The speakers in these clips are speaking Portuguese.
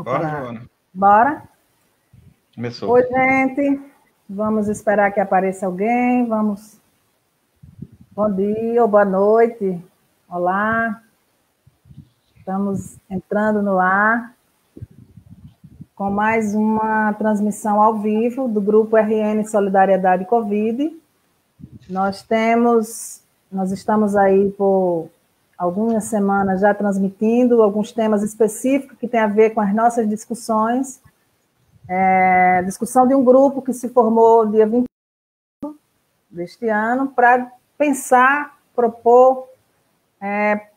Bora, Joana. Bora? Começou. Oi, gente. Vamos esperar que apareça alguém. Vamos. Bom dia ou boa noite. Olá. Estamos entrando no ar com mais uma transmissão ao vivo do Grupo RN Solidariedade Covid. Nós estamos aí por algumas semanas já transmitindo alguns temas específicos que têm a ver com as nossas discussões. Discussão de um grupo que se formou dia 20 deste ano para pensar, propor,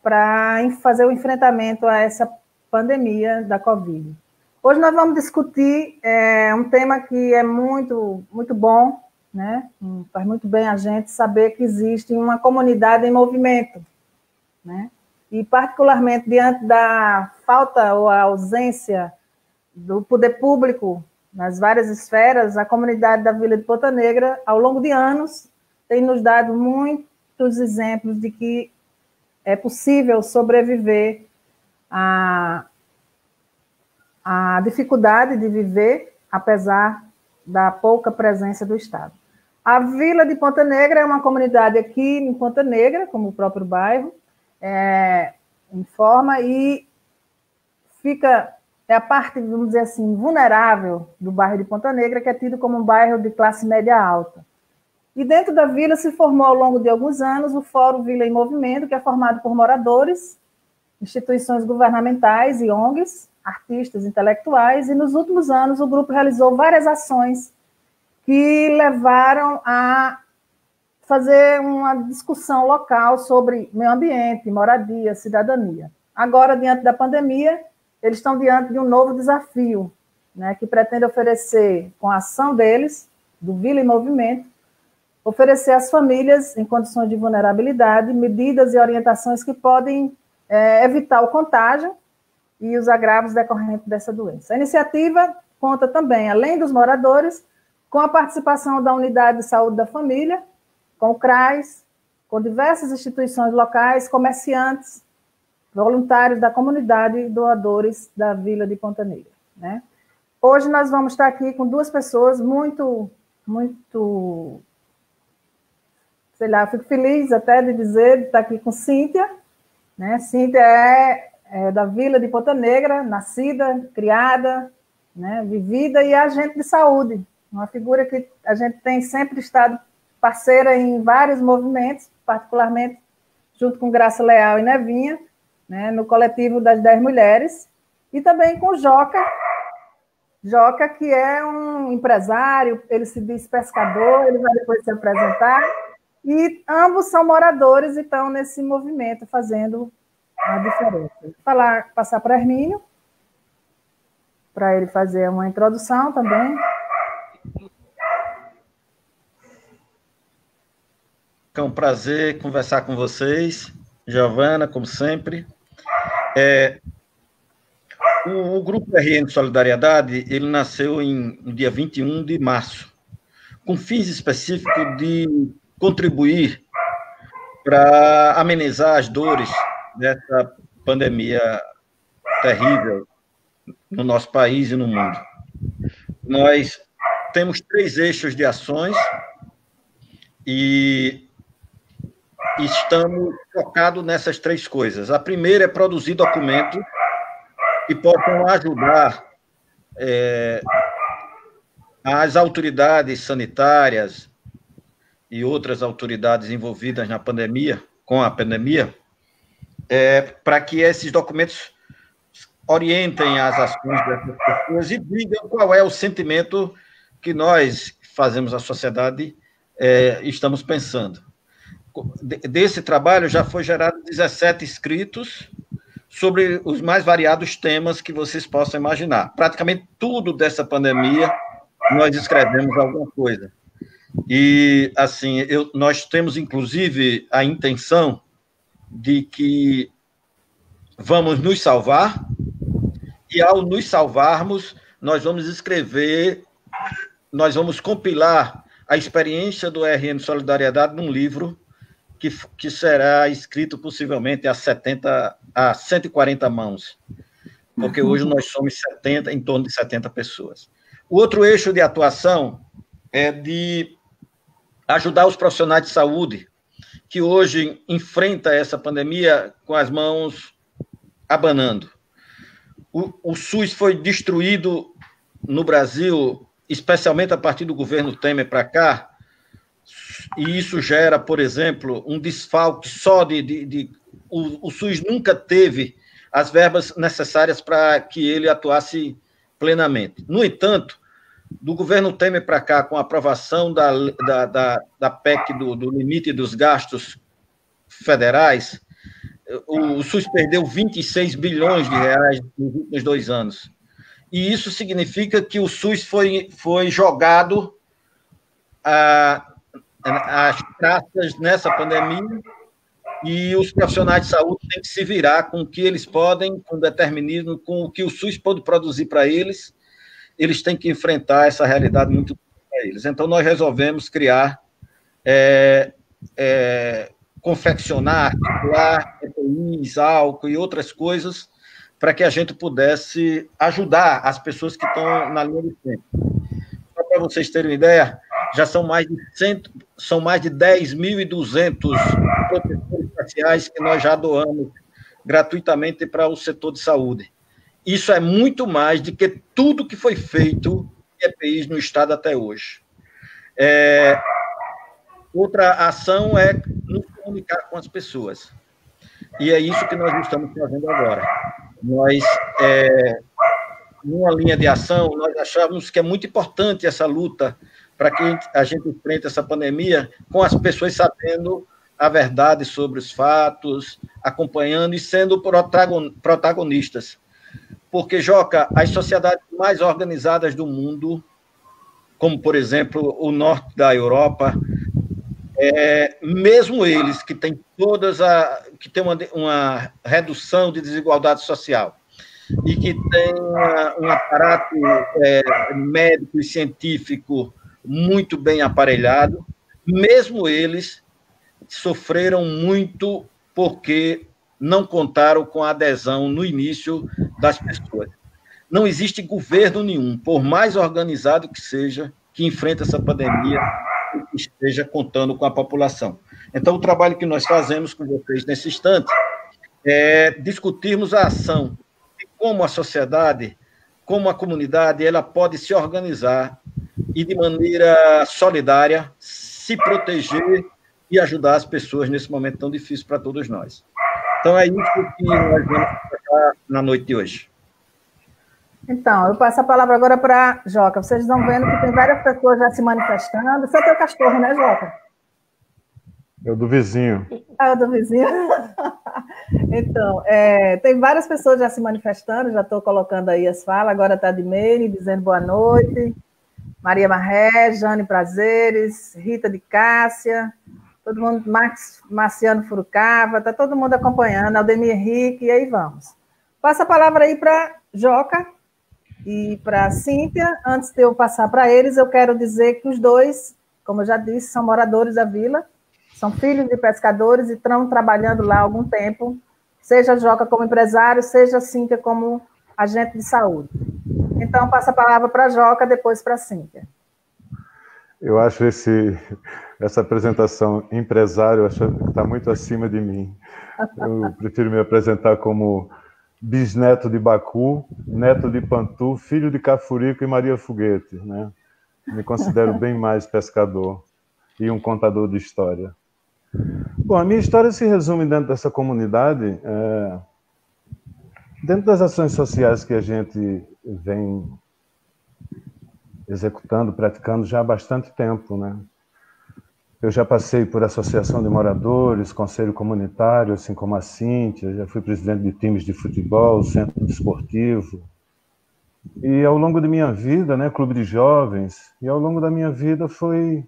para fazer o enfrentamento a essa pandemia da Covid. Hoje nós vamos discutir um tema que é muito, muito bom, né? Faz muito bem a gente saber que existe uma comunidade em movimento, né? E particularmente diante da falta ou a ausência do poder público nas várias esferas, a comunidade da Vila de Ponta Negra, ao longo de anos, tem nos dado muitos exemplos de que é possível sobreviver à dificuldade de viver, apesar da pouca presença do Estado. A Vila de Ponta Negra é uma comunidade aqui em Ponta Negra, como o próprio bairro informa, e é a parte, vamos dizer assim, vulnerável do bairro de Ponta Negra, que é tido como um bairro de classe média alta. E dentro da vila se formou, ao longo de alguns anos, o Fórum Vila em Movimento, que é formado por moradores, instituições governamentais e ONGs, artistas, intelectuais, e nos últimos anos o grupo realizou várias ações que levaram a fazer uma discussão local sobre meio ambiente, moradia, cidadania. Agora, diante da pandemia, eles estão diante de um novo desafio, né, que pretende oferecer, com a ação deles, do Vila em Movimento, oferecer às famílias em condições de vulnerabilidade medidas e orientações que podem evitar o contágio e os agravos decorrentes dessa doença. A iniciativa conta também, além dos moradores, com a participação da Unidade de Saúde da Família, com o CRAS, com diversas instituições locais, comerciantes, voluntários da comunidade e doadores da Vila de Ponta Negra, né? Hoje nós vamos estar aqui com duas pessoas muito, sei lá, fico feliz até de dizer, de estar aqui com Cíntia, né? Cíntia é da Vila de Ponta Negra, nascida, criada, né, vivida e agente de saúde, uma figura que a gente tem sempre estado parceira em vários movimentos, particularmente junto com Graça Leal e Nevinha, né, no coletivo das 10 mulheres, e também com Joca, que é um empresário, ele se diz pescador, ele vai depois se apresentar, e ambos são moradores e estão nesse movimento fazendo a diferença. Vou passar para Hermínio, para ele fazer uma introdução também. É um prazer conversar com vocês, Giovana, como sempre. O Grupo RN Solidariedade, ele nasceu no dia 21 de março, com fins específicos de contribuir para amenizar as dores dessa pandemia terrível no nosso país e no mundo. Nós temos 3 eixos de ações e estamos focados nessas 3 coisas. A primeira é produzir documentos que possam ajudar as autoridades sanitárias e outras autoridades envolvidas na pandemia, com a pandemia, para que esses documentos orientem as ações dessas pessoas e digam qual é o sentimento que nós, que fazemos a sociedade, estamos pensando. Desse trabalho já foi gerado 17 escritos sobre os mais variados temas que vocês possam imaginar. Praticamente tudo dessa pandemia nós escrevemos alguma coisa. E, assim, nós temos, inclusive, a intenção de que vamos nos salvar, e ao nos salvarmos, nós vamos escrever, nós vamos compilar a experiência do RN Solidariedade num livro que será escrito possivelmente a 140 mãos. porque hoje nós somos 70, em torno de 70 pessoas. O outro eixo de atuação é de ajudar os profissionais de saúde que hoje enfrentam essa pandemia com as mãos abanando. O SUS foi destruído no Brasil, especialmente a partir do governo Temer para cá, e isso gera, por exemplo, um desfalque só o SUS nunca teve as verbas necessárias para que ele atuasse plenamente. No entanto, do governo Temer para cá, com a aprovação da PEC do limite dos gastos federais, o SUS perdeu 26 bilhões de reais nos últimos 2 anos. E isso significa que o SUS foi jogado às traças nessa pandemia, e os profissionais de saúde têm que se virar com o que eles podem, com determinismo, com o que o SUS pode produzir para eles. Eles têm que enfrentar essa realidade muito para eles. Então, nós resolvemos criar, confeccionar, articular EPIs, álcool e outras coisas para que a gente pudesse ajudar as pessoas que estão na linha de frente. Só para vocês terem uma ideia, já são mais de 10.200 protetores faciais que nós já doamos gratuitamente para o setor de saúde. Isso é muito mais do que tudo que foi feito em EPIs no Estado até hoje. Outra ação é nos comunicar com as pessoas. E é isso que nós estamos fazendo agora. Nós, numa linha de ação, nós achamos que é muito importante essa luta para que a gente enfrente essa pandemia com as pessoas sabendo a verdade sobre os fatos, acompanhando e sendo protagonistas. Porque, Joca, as sociedades mais organizadas do mundo, como, por exemplo, o norte da Europa, mesmo eles que têm que têm uma redução de desigualdade social e que têm um aparato médico e científico muito bem aparelhado, mesmo eles sofreram muito porque não contaram com a adesão no início das pessoas. Não existe governo nenhum, por mais organizado que seja, que enfrente essa pandemia e esteja contando com a população. Então, o trabalho que nós fazemos com vocês nesse instante é discutirmos a ação de como a sociedade, como a comunidade, ela pode se organizar e, de maneira solidária, se proteger e ajudar as pessoas nesse momento tão difícil para todos nós. Então, é isso que nós vamos tratar na noite de hoje. Então, eu passo a palavra agora para Joca. Vocês estão vendo que tem várias pessoas já se manifestando. Você é teu cachorro, né, Joca? É o do vizinho. Ah, é o do vizinho. Então, tem várias pessoas já se manifestando, já estou colocando aí as falas. Agora está de Meire dizendo boa noite. Maria Marré, Jane Prazeres, Rita de Cássia, todo mundo, Marciano Furucava, está todo mundo acompanhando, Aldemir Henrique, e aí vamos. Passa a palavra aí para Joca e para Cíntia. Antes de eu passar para eles, eu quero dizer que os dois, como eu já disse, são moradores da vila, são filhos de pescadores e estão trabalhando lá há algum tempo, seja Joca como empresário, seja Cíntia como agente de saúde. Então, passa a palavra para Joca, depois para Cíntia. Eu acho essa apresentação empresário está muito acima de mim. Eu prefiro me apresentar como bisneto de Bacu, neto de Pantu, filho de Cafurico e Maria Foguete, né? Me considero bem mais pescador e um contador de história. Bom, a minha história se resume dentro dessa comunidade, dentro das ações sociais que a gente vem executando, praticando já há bastante tempo, né? Eu já passei por associação de moradores, conselho comunitário, assim como a Cíntia, já fui presidente de times de futebol, centro desportivo. E ao longo de minha vida, né, clube de jovens, e ao longo da minha vida foi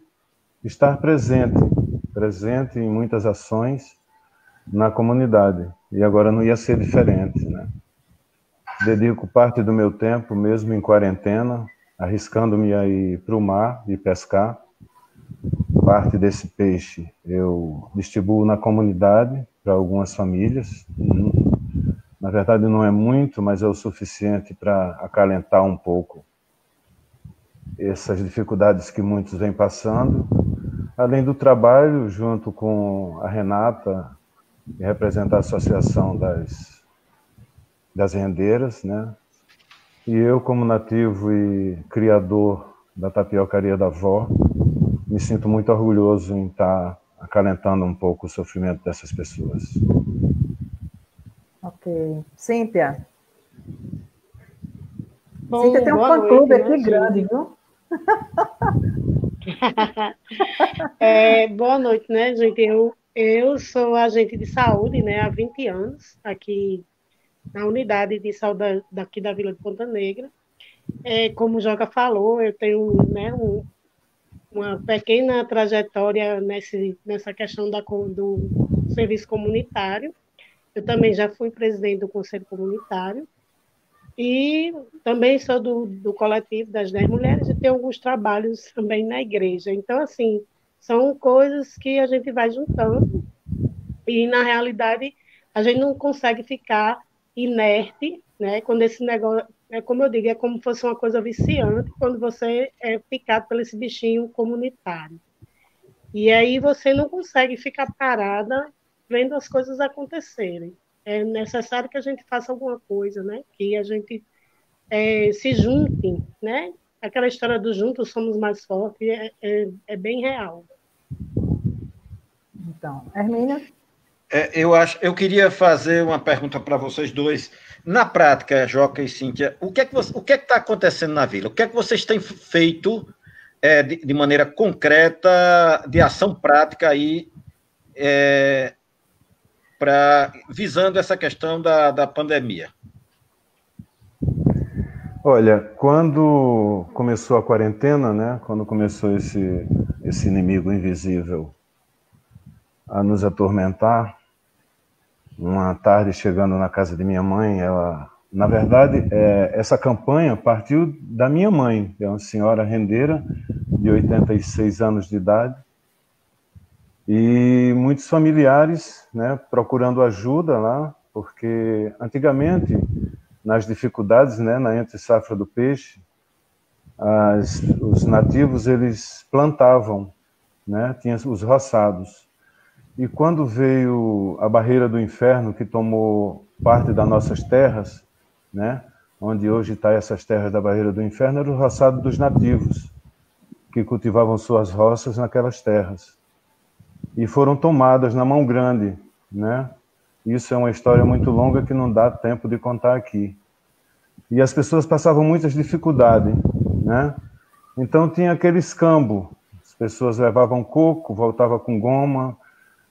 estar presente em muitas ações na comunidade. E agora não ia ser diferente, né? Dedico parte do meu tempo, mesmo em quarentena, arriscando-me a ir para o mar e pescar. Parte desse peixe eu distribuo na comunidade para algumas famílias. Na verdade, não é muito, mas é o suficiente para acalentar um pouco essas dificuldades que muitos vêm passando, além do trabalho junto com a Renata, que representa a Associação das Rendeiras, né? E eu, como nativo e criador da tapiocaria da avó, me sinto muito orgulhoso em estar acalentando um pouco o sofrimento dessas pessoas. Ok. Cíntia. Bom, Cíntia tem um fã-clube aqui grande, viu? Boa noite, né, gente? Eu sou agente de saúde, né, há 20 anos, aqui na unidade de saúde daqui da Vila de Ponta Negra. Como o Joca falou, eu tenho, né, uma pequena trajetória nessa questão do serviço comunitário. Eu também já fui presidente do Conselho Comunitário e também sou do coletivo das 10 mulheres e tenho alguns trabalhos também na igreja. Então, assim, são coisas que a gente vai juntando e, na realidade, a gente não consegue ficar inerte, né? Quando esse negócio, como eu digo, é como se fosse uma coisa viciante quando você é picado por esse bichinho comunitário. E aí você não consegue ficar parada vendo as coisas acontecerem. É necessário que a gente faça alguma coisa, né? Que a gente se junte, né? Aquela história do juntos somos mais fortes é bem real. Então, Hermínia? Eu queria fazer uma pergunta para vocês dois. Na prática, Joca e Cíntia, o que é que está acontecendo na vila? O que é que vocês têm feito de maneira concreta, de ação prática aí, visando essa questão da pandemia? Olha, quando começou a quarentena, né, quando começou esse inimigo invisível a nos atormentar, uma tarde chegando na casa de minha mãe, na verdade, essa campanha partiu da minha mãe, que é uma senhora rendeira de 86 anos de idade, e muitos familiares, né, procurando ajuda lá, porque antigamente, nas dificuldades, né, na entre-safra do peixe, os nativos eles plantavam, né, tinha os roçados. E quando veio a barreira do inferno, que tomou parte das nossas terras, né, onde hoje está essas terras da barreira do inferno, era o roçado dos nativos, que cultivavam suas roças naquelas terras. E foram tomadas na mão grande, né? Isso é uma história muito longa que não dá tempo de contar aqui. E as pessoas passavam muitas dificuldades, né? Então tinha aquele escambo. As pessoas levavam coco, voltava com goma,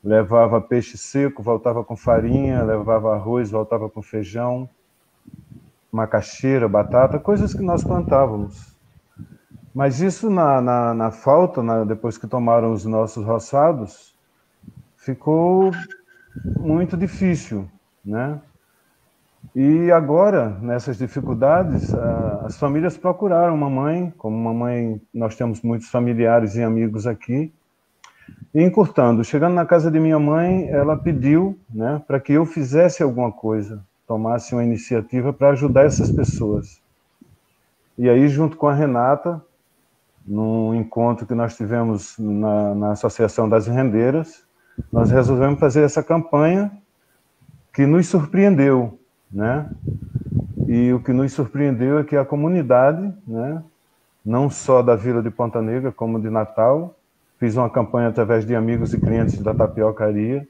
levava peixe seco, voltava com farinha, levava arroz, voltava com feijão, macaxeira, batata, coisas que nós plantávamos. Mas isso na falta, depois que tomaram os nossos roçados, ficou muito difícil, né? E agora, nessas dificuldades, as famílias procuraram mamãe, como mamãe, nós temos muitos familiares e amigos aqui, e encurtando, chegando na casa de minha mãe, ela pediu, né, para que eu fizesse alguma coisa, tomasse uma iniciativa para ajudar essas pessoas. E aí, junto com a Renata, num encontro que nós tivemos na Associação das Rendeiras, nós resolvemos fazer essa campanha que nos surpreendeu, né? E o que nos surpreendeu é que a comunidade, né, não só da Vila de Ponta Negra, como de Natal, fiz uma campanha através de amigos e clientes da tapiocaria,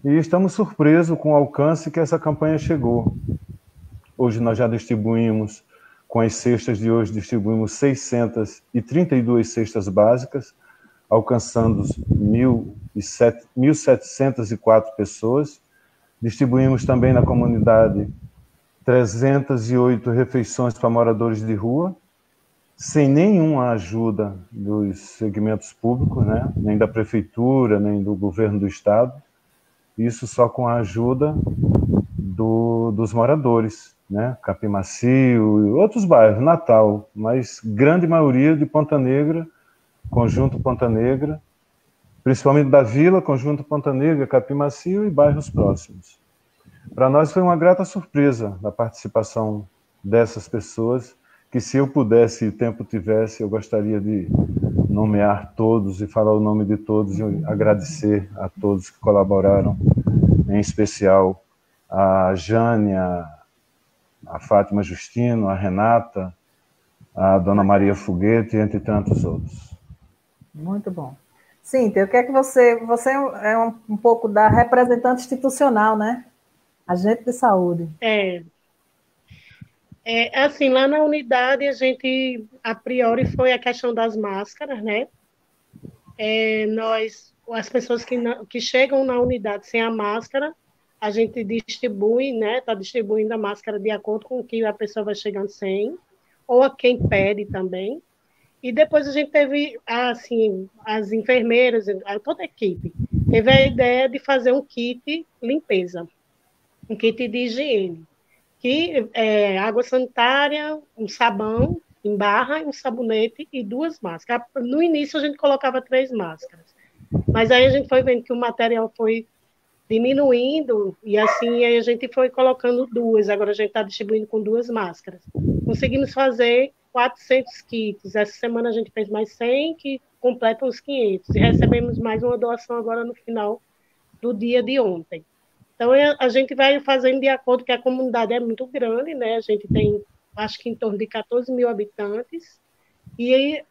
e estamos surpresos com o alcance que essa campanha chegou. Hoje nós já distribuímos, com as cestas de hoje, distribuímos 632 cestas básicas, alcançando 1.704 pessoas. Distribuímos também na comunidade 308 refeições para moradores de rua, sem nenhuma ajuda dos segmentos públicos, né? Nem da prefeitura, nem do governo do estado. Isso só com a ajuda dos moradores, né? Capim Macio e outros bairros, Natal, mas grande maioria de Ponta Negra, Conjunto Ponta Negra, principalmente da Vila, Conjunto Ponta Negra, Capim Macio e bairros próximos. Para nós foi uma grata surpresa a participação dessas pessoas, que se eu pudesse e tempo tivesse, eu gostaria de nomear todos e falar o nome de todos e agradecer a todos que colaboraram, em especial a Jânia, a Fátima Justino, a Renata, a Dona Maria Foguete, entre tantos outros. Muito bom. Cíntia, o que é que você é um pouco da representante institucional, né? Agente de saúde. Assim, lá na unidade, a gente, a priori, foi a questão das máscaras, né? As pessoas que chegam na unidade sem a máscara, a gente distribui, né? Está distribuindo a máscara de acordo com o que a pessoa vai chegando sem, ou a quem pede também. E depois a gente teve, assim, as enfermeiras, toda a equipe, teve a ideia de fazer um kit limpeza, um kit de higiene, que é água sanitária, um sabão em barra, um sabonete e 2 máscaras. No início a gente colocava 3 máscaras, mas aí a gente foi vendo que o material foi diminuindo e assim aí a gente foi colocando 2, agora a gente está distribuindo com 2 máscaras. Conseguimos fazer 400 kits, essa semana a gente fez mais 100, que completam os 500, e recebemos mais uma doação agora no final do dia de ontem. Então, a gente vai fazendo de acordo que a comunidade é muito grande, né? A gente tem, acho que em torno de 14 mil habitantes, e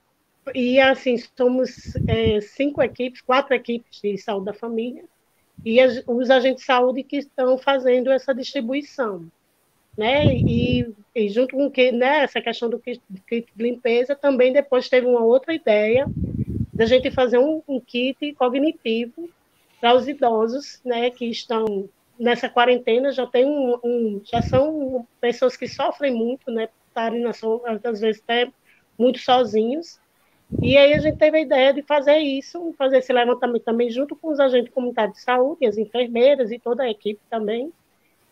assim, somos 4 equipes de saúde da família, e os agentes de saúde que estão fazendo essa distribuição, né? E junto com que, né, essa questão do kit de limpeza, também depois teve uma outra ideia da gente fazer um kit cognitivo para os idosos, né, que estão nessa quarentena, já são pessoas que sofrem muito, né, estarem às vezes até muito sozinhos. E aí a gente teve a ideia de fazer isso, fazer esse levantamento também junto com os agentes comunitários de saúde, as enfermeiras e toda a equipe também,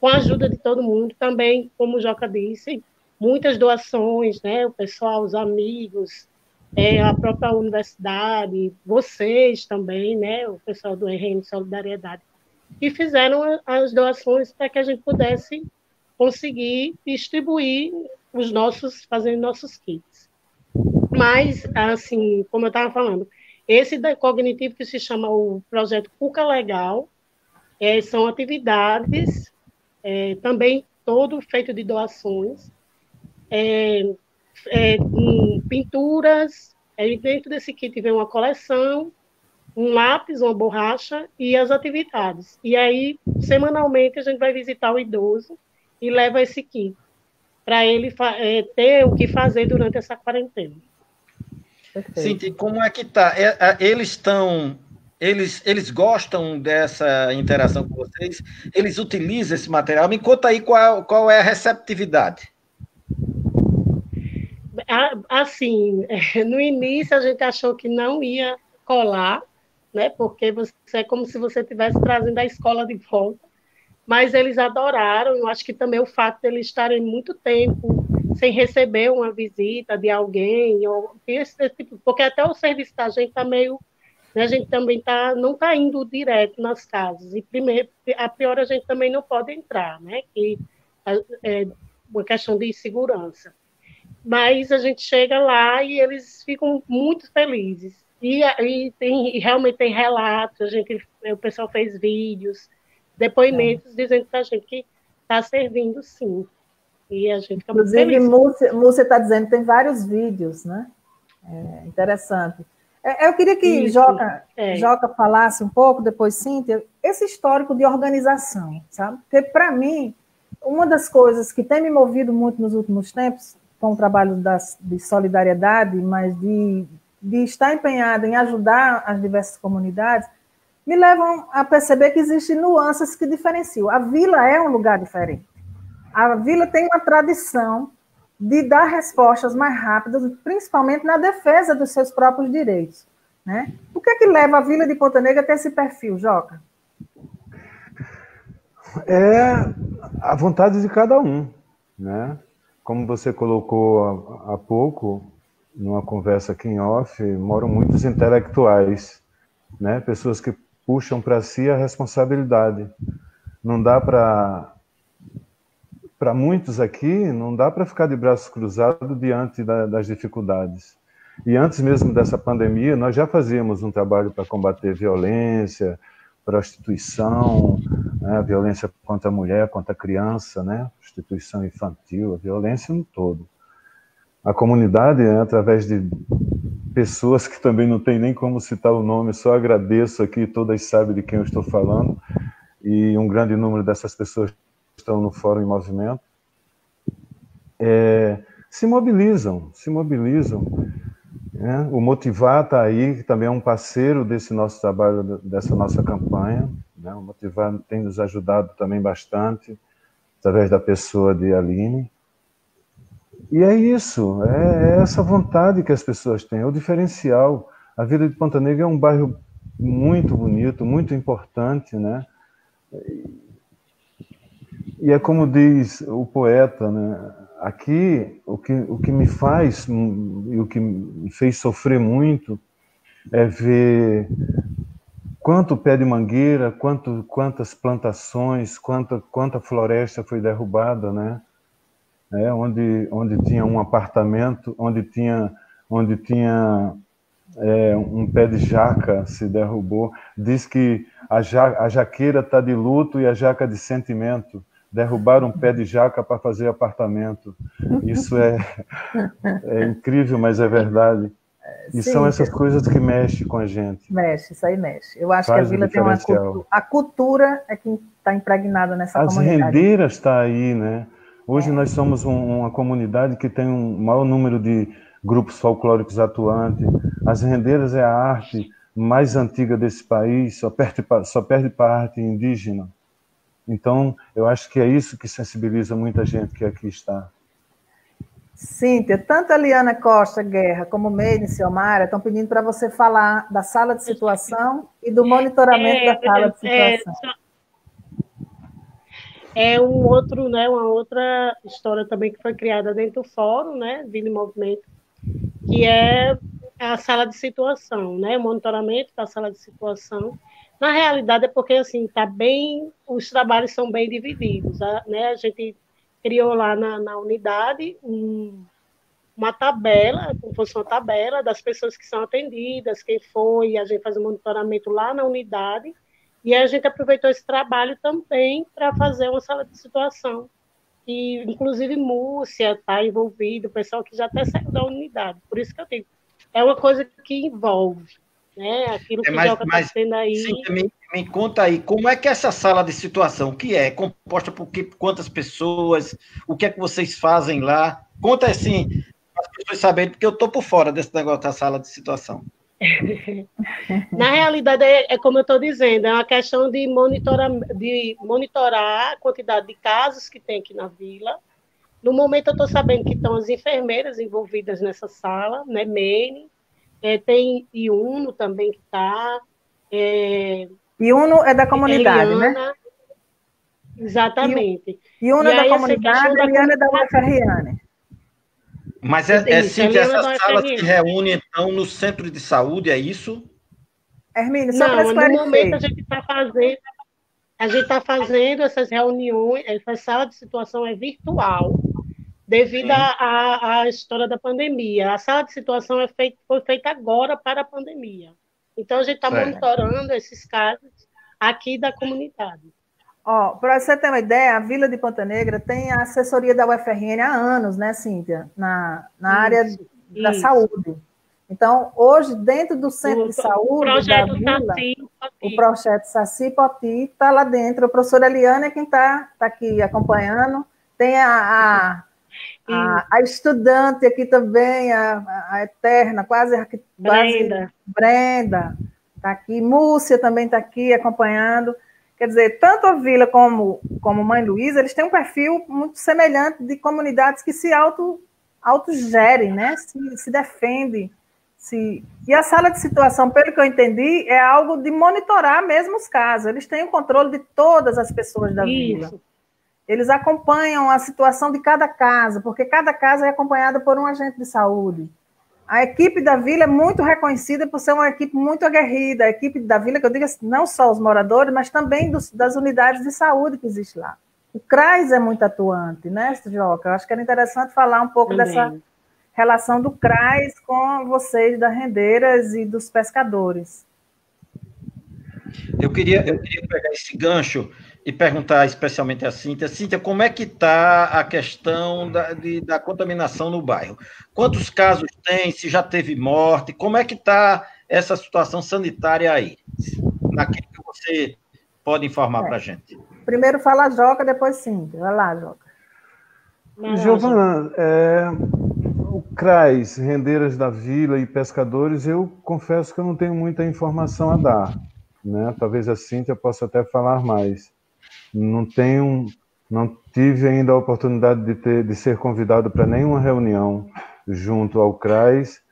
com a ajuda de todo mundo também, como o Joca disse, muitas doações, né, o pessoal, os amigos, a própria universidade, vocês também, né, o pessoal do RM Solidariedade, que fizeram as doações para que a gente pudesse conseguir distribuir fazer nossos kits. Mas, assim, como eu estava falando, esse da cognitivo que se chama o projeto Cuca Legal, são atividades também todo feito de doações, pinturas, dentro desse kit vem uma coleção, um lápis, uma borracha e as atividades. E aí, semanalmente, a gente vai visitar o idoso e leva esse kit para ele ter o que fazer durante essa quarentena. Cintia, como é que está? Eles gostam dessa interação com vocês? Eles utilizam esse material? Me conta aí qual é a receptividade. Assim, no início a gente achou que não ia colar, né? Porque é como se você estivesse trazendo a escola de volta. Mas eles adoraram. Eu acho que também o fato de eles estarem muito tempo sem receber uma visita de alguém, porque até o serviço da gente está meio, né, a gente também não está indo direto nas casas, e primeiro, a priori a gente também não pode entrar, né, que é uma questão de segurança, mas a gente chega lá e eles ficam muito felizes, e realmente tem relatos, o pessoal fez vídeos, depoimentos dizendo para a gente que está servindo sim. E a gente fica muito feliz. Inclusive, Múcia está dizendo que tem vários vídeos, né? Interessante. Eu queria que Joca falasse um pouco, depois Cíntia, esse histórico de organização, sabe? Porque, para mim, uma das coisas que tem me movido muito nos últimos tempos, com o trabalho de solidariedade, mas de estar empenhado em ajudar as diversas comunidades, me levam a perceber que existem nuances que diferenciam. A vila é um lugar diferente. A vila tem uma tradição de dar respostas mais rápidas, principalmente na defesa dos seus próprios direitos, né? O que é que leva a Vila de Ponta Negra a ter esse perfil, Joca? É a vontade de cada um, né? Como você colocou há pouco, numa conversa aqui em off, moram muitos intelectuais, né? Pessoas que puxam para si a responsabilidade. Não dá para muitos aqui, não dá para ficar de braços cruzados diante das dificuldades. E antes mesmo dessa pandemia, nós já fazíamos um trabalho para combater violência, prostituição, né, violência contra a mulher, contra a criança, né, prostituição infantil, a violência no todo. A comunidade, né, através de pessoas que também não tem nem como citar o nome, só agradeço aqui, todas sabem de quem eu estou falando, e um grande número dessas pessoas estão no Fórum em Movimento, se mobilizam. Né? O Motivar está aí, que também é um parceiro desse nosso trabalho, dessa nossa campanha. Né? O Motivar tem nos ajudado também bastante, através da pessoa de Aline. E é isso, é essa vontade que as pessoas têm, é o diferencial. A Vila de Ponta Negra é um bairro muito bonito, muito importante, né? E é como diz o poeta, né? Aqui, o que me faz, e o que me fez sofrer muito, é ver quanto pé de mangueira, quantas plantações, quanta floresta foi derrubada, né? Onde tinha um apartamento, onde tinha um pé de jaca se derrubou. Diz que a jaqueira está de luto e a jaca de sentimento. Derrubaram um pé de jaca para fazer apartamento. Isso é incrível, mas é verdade. E sim, são essas coisas que mexem com a gente. Mexe, isso aí mexe. Eu acho que a Vila tem uma cultura. A cultura é que está impregnada nessa comunidade. As rendeiras estão aí, né? Hoje nós somos uma comunidade que tem um maior número de grupos folclóricos atuantes. As rendeiras é a arte mais antiga desse país, só perde para a arte indígena. Então, eu acho que é isso que sensibiliza muita gente que aqui está. Cíntia, tanto a Liana Costa Guerra como o Meire e Ciomara estão pedindo para você falar da sala de situação e do monitoramento da sala de situação. Uma outra história também que foi criada dentro do fórum, né, Vila em Movimento, que é a sala de situação, né, o monitoramento da sala de situação. Na realidade é porque assim os trabalhos são bem divididos, né? A gente criou lá na unidade uma tabela, como fosse uma tabela das pessoas que são atendidas, quem foi, a gente faz o monitoramento lá na unidade. E a gente aproveitou esse trabalho também para fazer uma sala de situação. E, inclusive, Múrcia está envolvida, o pessoal que já até saiu da unidade. Por isso que eu digo, é uma coisa que envolve, né? Aquilo que o Joca está tendo aí. Sim, me conta aí, como é que é essa sala de situação? O que é? Composta por quantas pessoas? O que é que vocês fazem lá? Conta assim, para as pessoas saberem, porque eu estou por fora desse negócio da sala de situação. Na realidade, é como eu estou dizendo, é uma questão de monitorar a quantidade de casos que tem aqui na vila. No momento, eu estou sabendo que estão as enfermeiras envolvidas nessa sala, né, Meire, tem Iuno também que está. Iuno é da comunidade, Eliana, né? Exatamente. Iuno é da comunidade, Eliana é da UFRN. Mas Cíntia, essa sala se reúne, então, no centro de saúde, é isso? Hermínio, só para esclarecer. No momento, a gente está fazendo essas reuniões, essa sala de situação é virtual, devido à história da pandemia. A sala de situação foi feita agora para a pandemia. Então, a gente está monitorando esses casos aqui da comunidade. Para você ter uma ideia, a Vila de Ponta Negra tem a assessoria da UFRN há anos, né, Cíntia? Na área da saúde. Então, hoje, dentro do centro de saúde da Vila, o projeto Saci Poti está lá dentro. A professora Eliana é quem está aqui acompanhando. Tem a estudante aqui também, a eterna, quase Brenda está aqui. Múrcia também está aqui acompanhando. Quer dizer, tanto a Vila como Mãe Luísa, eles têm um perfil muito semelhante de comunidades que se autogerem, né? Se defendem. E a sala de situação, pelo que eu entendi, é algo de monitorar mesmo os casos. Eles têm o controle de todas as pessoas da vila. Eles acompanham a situação de cada casa, porque cada casa é acompanhada por um agente de saúde. A equipe da Vila é muito reconhecida por ser uma equipe muito aguerrida. A equipe da Vila, que eu digo assim, não só os moradores, mas também das unidades de saúde que existem lá. O CRAS é muito atuante, né, Joca? Eu acho que era interessante falar um pouco dessa relação do CRAS com vocês, das rendeiras e dos pescadores. Eu queria pegar esse gancho e perguntar especialmente a Cíntia. Cíntia, como é que está a questão da contaminação no bairro? Quantos casos tem? Se já teve morte? Como é que está essa situação sanitária aí? Naquilo que você pode informar para a gente. Primeiro fala a Joca, depois Cíntia. Vai lá, Joca. Giovana, o CRAS, Rendeiras da Vila e Pescadores, eu confesso que eu não tenho muita informação a dar, né? Talvez a Cíntia possa até falar mais. Não tive ainda a oportunidade de ser convidado para nenhuma reunião junto ao CRAS,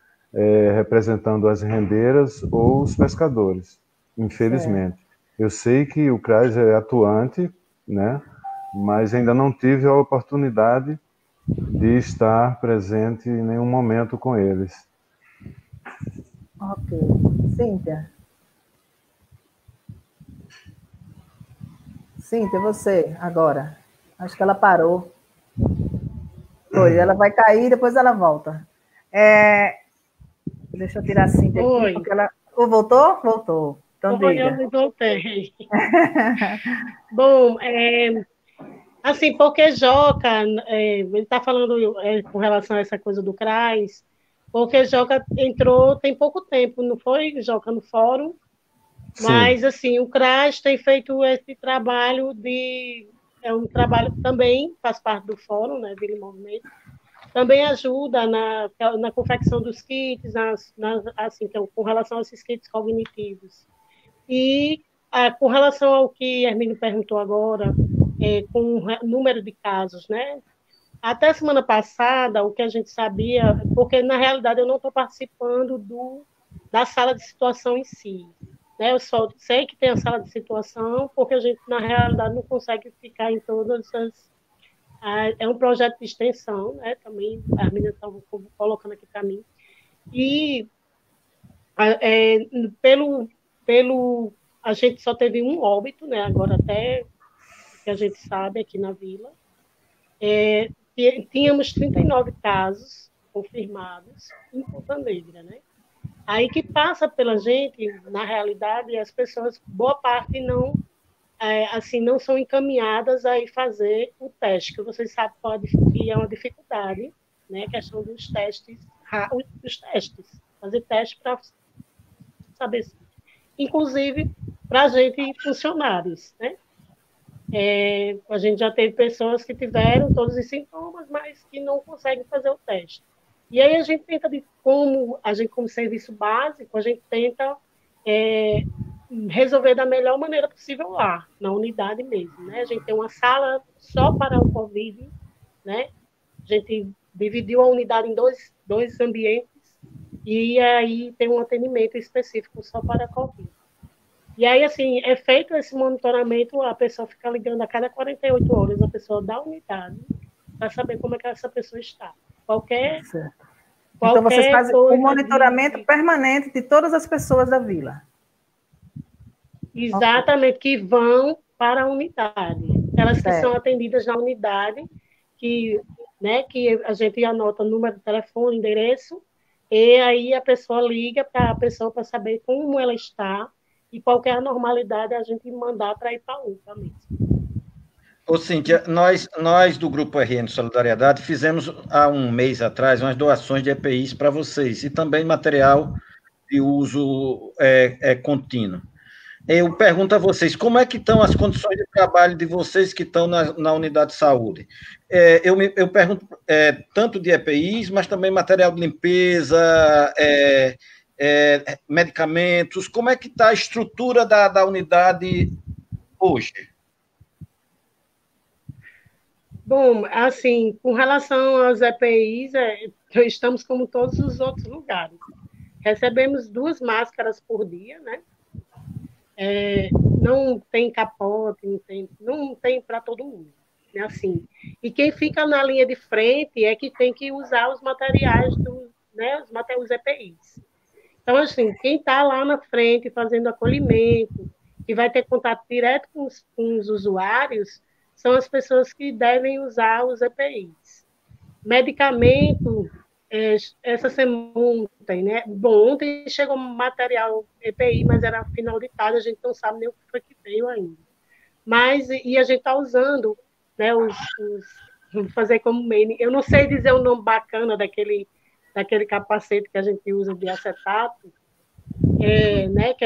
representando as rendeiras ou os pescadores, infelizmente. Eu sei que o CRAS é atuante, né? Mas ainda não tive a oportunidade de estar presente em nenhum momento com eles. Ok. Cíntia. Cíntia, você, agora. Acho que ela parou. Foi, ela vai cair, depois ela volta. Deixa eu tirar a Cíntia aqui, porque ela... Voltou? Voltou. Então, diga. Eu voltei. Bom, assim, porque Joca, ele está falando com relação a essa coisa do CRAS, porque Joca entrou tem pouco tempo, não foi, Joca, no fórum? Sim. Mas, assim, o CRAS tem feito esse trabalho é um trabalho que também faz parte do fórum, né, Vila em Movimento, também ajuda na confecção dos kits, assim, então, com relação a esses kits cognitivos. E com relação ao que Hermínio perguntou agora, com o número de casos, né? Até semana passada, o que a gente sabia, porque na realidade eu não estou participando da sala de situação em si, né? Eu só sei que tem a sala de situação, porque a gente na realidade não consegue ficar em todas as... É um projeto de extensão, né? Também a Hermínia estava colocando aqui para mim. E a gente só teve um óbito, né? Agora até que a gente sabe aqui na Vila. Tínhamos 39 casos confirmados em Ponta Negra, né? Aí que passa pela gente, na realidade, as pessoas, boa parte não são encaminhadas a ir fazer o teste, que vocês sabem que é uma dificuldade, né? A questão dos testes, fazer teste para saber, inclusive para a gente funcionários, né? A gente já teve pessoas que tiveram todos os sintomas, mas que não conseguem fazer o teste. E aí a gente tenta, como serviço básico, a gente tenta resolver da melhor maneira possível lá, na unidade mesmo, né? A gente tem uma sala só para o Covid, né? A gente dividiu a unidade em dois ambientes e aí tem um atendimento específico só para a Covid. E aí, assim, é feito esse monitoramento, a pessoa fica ligando a cada 48 horas, a pessoa da unidade, para saber como é que essa pessoa está. Então, vocês fazem um monitoramento permanente de todas as pessoas da vila. Exatamente, que vão para a unidade. Elas que são atendidas na unidade, que a gente anota número de telefone, endereço, e aí a pessoa liga para a pessoa para saber como ela está, e qualquer anormalidade a gente mandar para ir para a UPA mesmo. Ô, Cíntia, nós do Grupo RN Solidariedade fizemos há um mês atrás umas doações de EPIs para vocês e também material de uso contínuo. Eu pergunto a vocês, como é que estão as condições de trabalho de vocês que estão na unidade de saúde? Eu pergunto tanto de EPIs, mas também material de limpeza, medicamentos, como é que está a estrutura da unidade hoje? Bom, assim, com relação aos EPIs, estamos como todos os outros lugares. Recebemos 2 máscaras por dia, né? Não tem capote, não tem para todo mundo, né? Assim. E quem fica na linha de frente é que tem que usar os materiais né, os EPIs. Então, assim, quem está lá na frente fazendo acolhimento, que vai ter contato direto com os usuários, são as pessoas que devem usar os EPIs. Medicamento, essa semana, ontem, né? Bom, ontem chegou material EPI, mas era final de tarde, a gente não sabe nem o que foi que veio ainda. Mas, e a gente está usando, né, vamos fazer como meme. Eu não sei dizer o nome bacana daquele capacete que a gente usa de acetato, né, que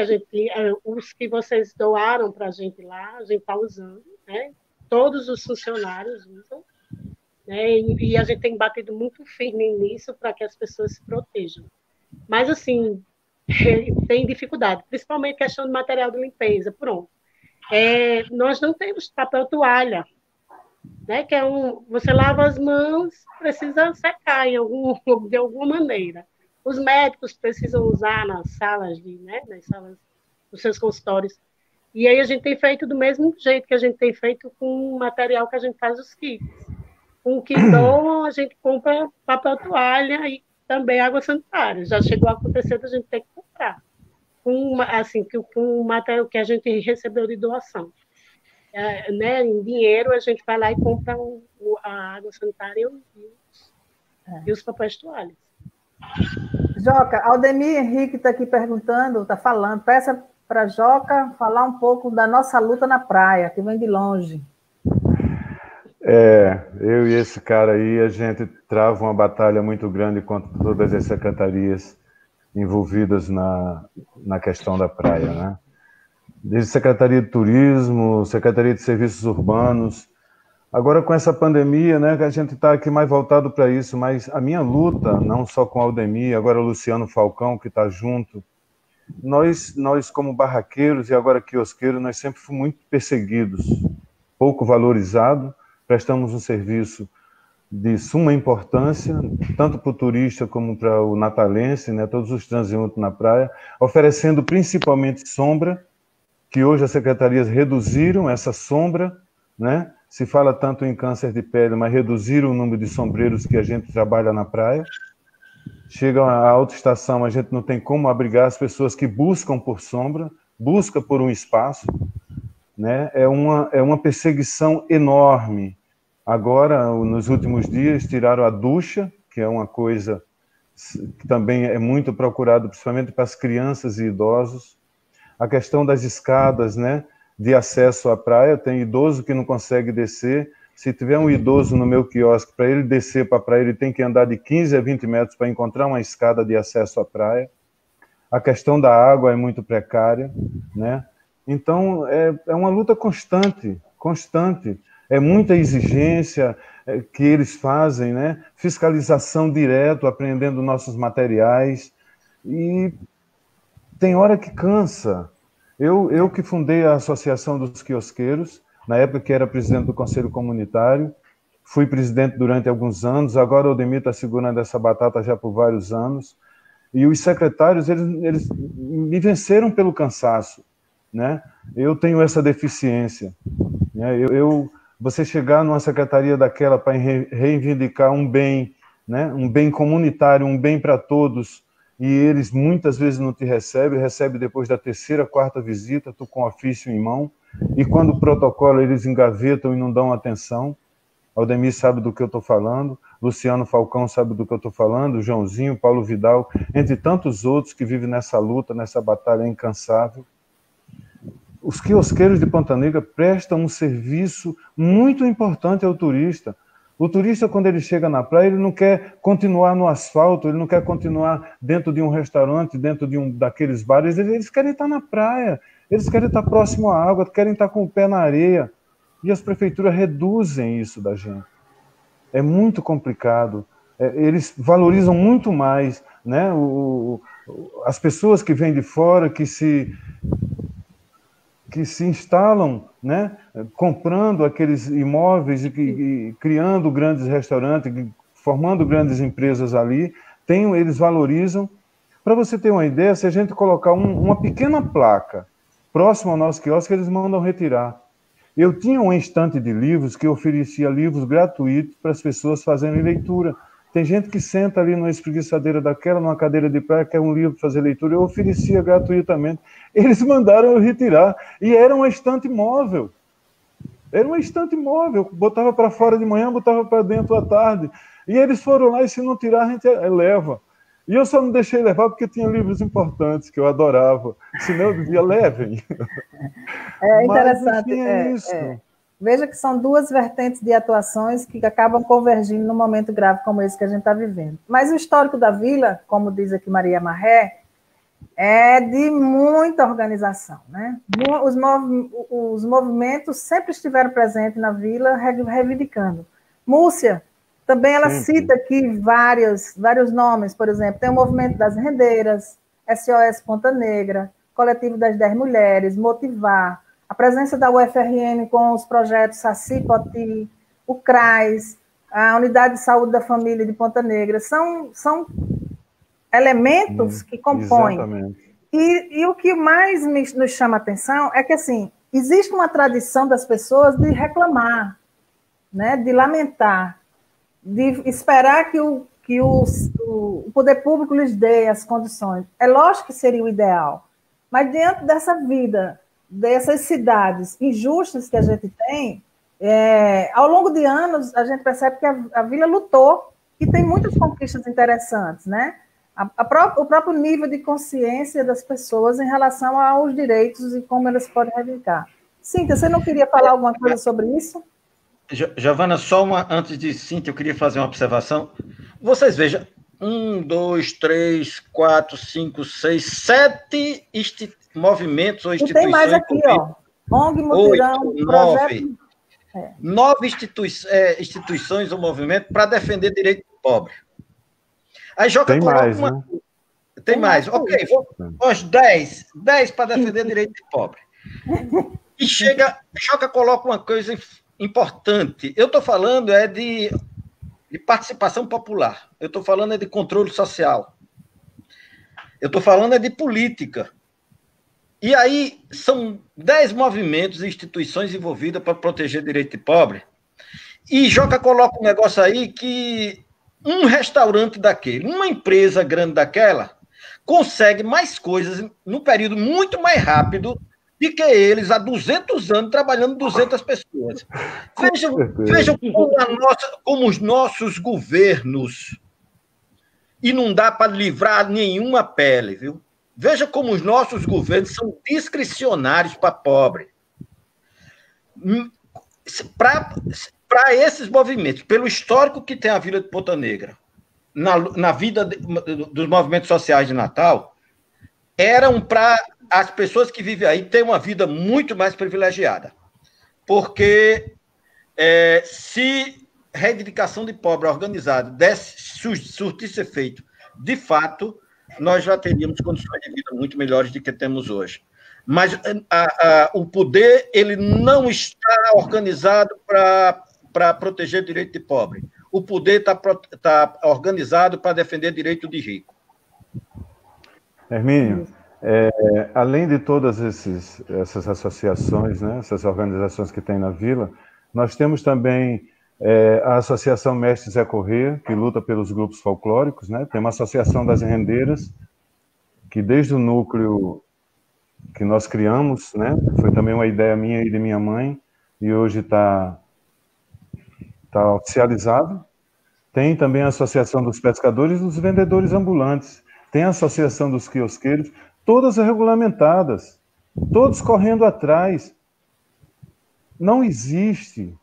os que vocês doaram para a gente lá, a gente está usando, né? Todos os funcionários usam, né? E a gente tem batido muito firme nisso para que as pessoas se protejam. Mas, assim, tem dificuldade, principalmente questão de material de limpeza. Pronto. Nós não temos papel toalha, né? Que você lava as mãos, precisa secar de alguma maneira. Os médicos precisam usar nas salas, nas salas dos seus consultórios. E aí a gente tem feito do mesmo jeito que a gente tem feito com o material que a gente faz os kits. Com o kidon, a gente compra papel toalha e também água sanitária. Já chegou a acontecer da gente ter que comprar. Com o material que a gente recebeu de doação. Né, em dinheiro, a gente vai lá e compra a água sanitária e os papéis toalhas. Joca, Aldemir Henrique está aqui perguntando, está falando, peça para Joca falar um pouco da nossa luta na praia, que vem de longe. Eu e esse cara aí, a gente trava uma batalha muito grande contra todas as secretarias envolvidas na questão da praia, né? Desde Secretaria de Turismo, Secretaria de Serviços Urbanos. Agora, com essa pandemia, né, que a gente está aqui mais voltado para isso, mas a minha luta, não só com o Aldemir, agora o Luciano Falcão, que está junto, nós, como barraqueiros e agora quiosqueiros, nós sempre fomos muito perseguidos, pouco valorizados, prestamos um serviço de suma importância, tanto para o turista como para o natalense, né, todos os transeuntes na praia, oferecendo principalmente sombra, que hoje as secretarias reduziram essa sombra, né? Se fala tanto em câncer de pele, mas reduziram o número de sombreiros que a gente trabalha na praia. Chega a autoestação, a gente não tem como abrigar as pessoas que buscam por sombra, busca por um espaço, né? É uma perseguição enorme. Agora, nos últimos dias, tiraram a ducha, que é uma coisa que também é muito procurado, principalmente para as crianças e idosos. A questão das escadas, né, de acesso à praia, tem idoso que não consegue descer. Se tiver um idoso no meu quiosque, para ele descer para a praia, ele tem que andar de 15 a 20 metros para encontrar uma escada de acesso à praia. A questão da água é muito precária, né? Então, é uma luta constante. É muita exigência que eles fazem, né? Fiscalização direto, apreendendo nossos materiais. E tem hora que cansa. Eu que fundei a Associação dos Quiosqueiros, na época que era presidente do Conselho Comunitário, fui presidente durante alguns anos, agora o Aldemir está segurando essa batata já por vários anos, e os secretários, eles me venceram pelo cansaço, né? Eu tenho essa deficiência, né? Você chegar numa secretaria daquela para reivindicar um bem, né? Um bem comunitário, um bem para todos, e eles muitas vezes não te recebe depois da terceira, quarta visita, tu com ofício em mão, e quando o protocolo eles engavetam e não dão atenção. Aldemir sabe do que eu estou falando, Luciano Falcão sabe do que eu estou falando, Joãozinho, Paulo Vidal, entre tantos outros que vivem nessa luta, nessa batalha incansável. Os quiosqueiros de Ponta Negra prestam um serviço muito importante ao turista. O turista, quando ele chega na praia, ele não quer continuar no asfalto, ele não quer continuar dentro de um restaurante, dentro de daqueles bares, eles querem estar na praia, eles querem estar próximo à água, querem estar com o pé na areia. E as prefeituras reduzem isso da gente. É muito complicado. Eles valorizam muito mais, né, as pessoas que vêm de fora, que se instalam, né, comprando aqueles imóveis e criando grandes restaurantes, formando grandes empresas ali, eles valorizam. Para você ter uma ideia, se a gente colocar uma pequena placa próximo ao nosso quiosque, eles mandam retirar. Eu tinha um estante de livros que oferecia livros gratuitos para as pessoas fazerem leitura. Tem gente que senta ali numa espreguiçadeira daquela, numa cadeira de praia, quer um livro para fazer leitura, eu oferecia gratuitamente. Eles mandaram eu retirar, e era uma estante móvel. Era uma estante móvel, botava para fora de manhã, botava para dentro à tarde. E eles foram lá, e se não tirar, a gente leva. E eu só não deixei levar porque tinha livros importantes, que eu adorava. Senão eu dizia, levem. É interessante. Mas, enfim, é isso. Veja que são duas vertentes de atuações que acabam convergindo num momento grave como esse que a gente está vivendo. Mas o histórico da Vila, como diz aqui Maria Marré, é de muita organização, né? Os movimentos sempre estiveram presentes na Vila, reivindicando. Múrcia, também ela cita aqui vários nomes, por exemplo, tem o Movimento das Rendeiras, SOS Ponta Negra, Coletivo das 10 Mulheres, Motivar, a presença da UFRN com os projetos Saci, Poti, o CRAS, a Unidade de Saúde da Família de Ponta Negra, são elementos que compõem. Exatamente. E o que mais nos chama a atenção é que, assim, existe uma tradição das pessoas de reclamar, né, de lamentar, de esperar que o poder público lhes dê as condições. É lógico que seria o ideal, mas diante dessa vida, dessas cidades injustas que a gente tem, ao longo de anos, a gente percebe que a Vila lutou e tem muitas conquistas interessantes, né? O próprio nível de consciência das pessoas em relação aos direitos e como elas podem reivindicar. Cíntia, você não queria falar alguma coisa sobre isso? Giovana, antes de Cíntia, eu queria fazer uma observação. Vocês vejam, 1, 2, 3, 4, 5, 6, 7 movimentos ou instituições. E tem mais aqui, ó. ONG, Mutirão, 9 instituições ou movimentos para defender direito do pobre. Aí tem mais, né? Tem mais. Ok, vamos 10 para defender direito do pobre. E Joca coloca uma coisa importante. Eu estou falando de participação popular. Eu estou falando de controle social. Eu estou falando de política. E aí são 10 movimentos e instituições envolvidas para proteger direito de pobre. E Joca coloca um negócio aí que um restaurante daquele, uma empresa grande daquela, consegue mais coisas num período muito mais rápido do que eles há 200 anos trabalhando 200 pessoas. Vejam como os nossos governos, e não dá para livrar nenhuma pele, viu? Veja como os nossos governos são discricionários para pobre. Para esses movimentos, pelo histórico que tem a Vila de Ponta Negra, na vida dos movimentos sociais de Natal, eram para as pessoas que vivem aí ter uma vida muito mais privilegiada. Porque se reivindicação de pobre organizado surtisse efeito, de fato, nós já teríamos condições de vida muito melhores do que temos hoje. Mas o poder ele não está organizado para proteger o direito de pobre. O poder está organizado para defender o direito de rico. Hermínio, além de todas essas associações, né, essas organizações que tem na Vila, nós temos também a Associação Mestre Zé Corrêa, que luta pelos grupos folclóricos, né? Tem uma Associação das Rendeiras, que desde o núcleo que nós criamos, né, foi também uma ideia minha e de minha mãe, e hoje está oficializado. Tem também a Associação dos Pescadores e dos Vendedores Ambulantes, tem a Associação dos Quiosqueiros, todas regulamentadas, todos correndo atrás. Não existe,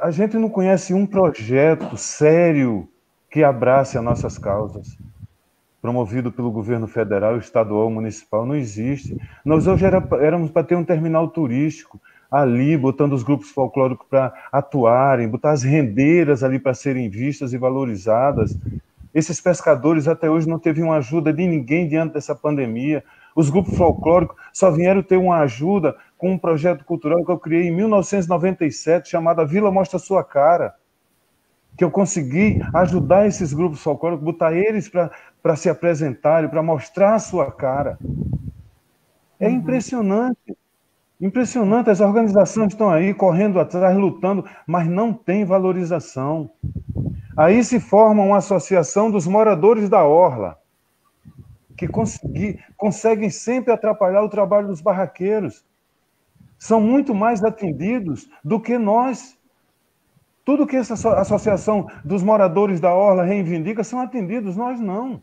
a gente não conhece um projeto sério que abrace as nossas causas, promovido pelo governo federal, estadual, municipal, não existe. Nós hoje éramos para ter um terminal turístico ali, botando os grupos folclóricos para atuarem, botar as rendeiras ali para serem vistas e valorizadas. Esses pescadores até hoje não teve uma ajuda de ninguém diante dessa pandemia. Os grupos folclóricos só vieram ter uma ajuda com um projeto cultural que eu criei em 1997, chamado Vila Mostra Sua Cara, que eu consegui ajudar esses grupos folclóricos, botar eles para se apresentarem, para mostrar a sua cara. É impressionante. Impressionante, as organizações estão aí correndo atrás, lutando, mas não tem valorização. Aí se forma uma associação dos moradores da orla, que conseguem sempre atrapalhar o trabalho dos barraqueiros. São muito mais atendidos do que nós. Tudo que essa associação dos moradores da orla reivindica são atendidos, nós não.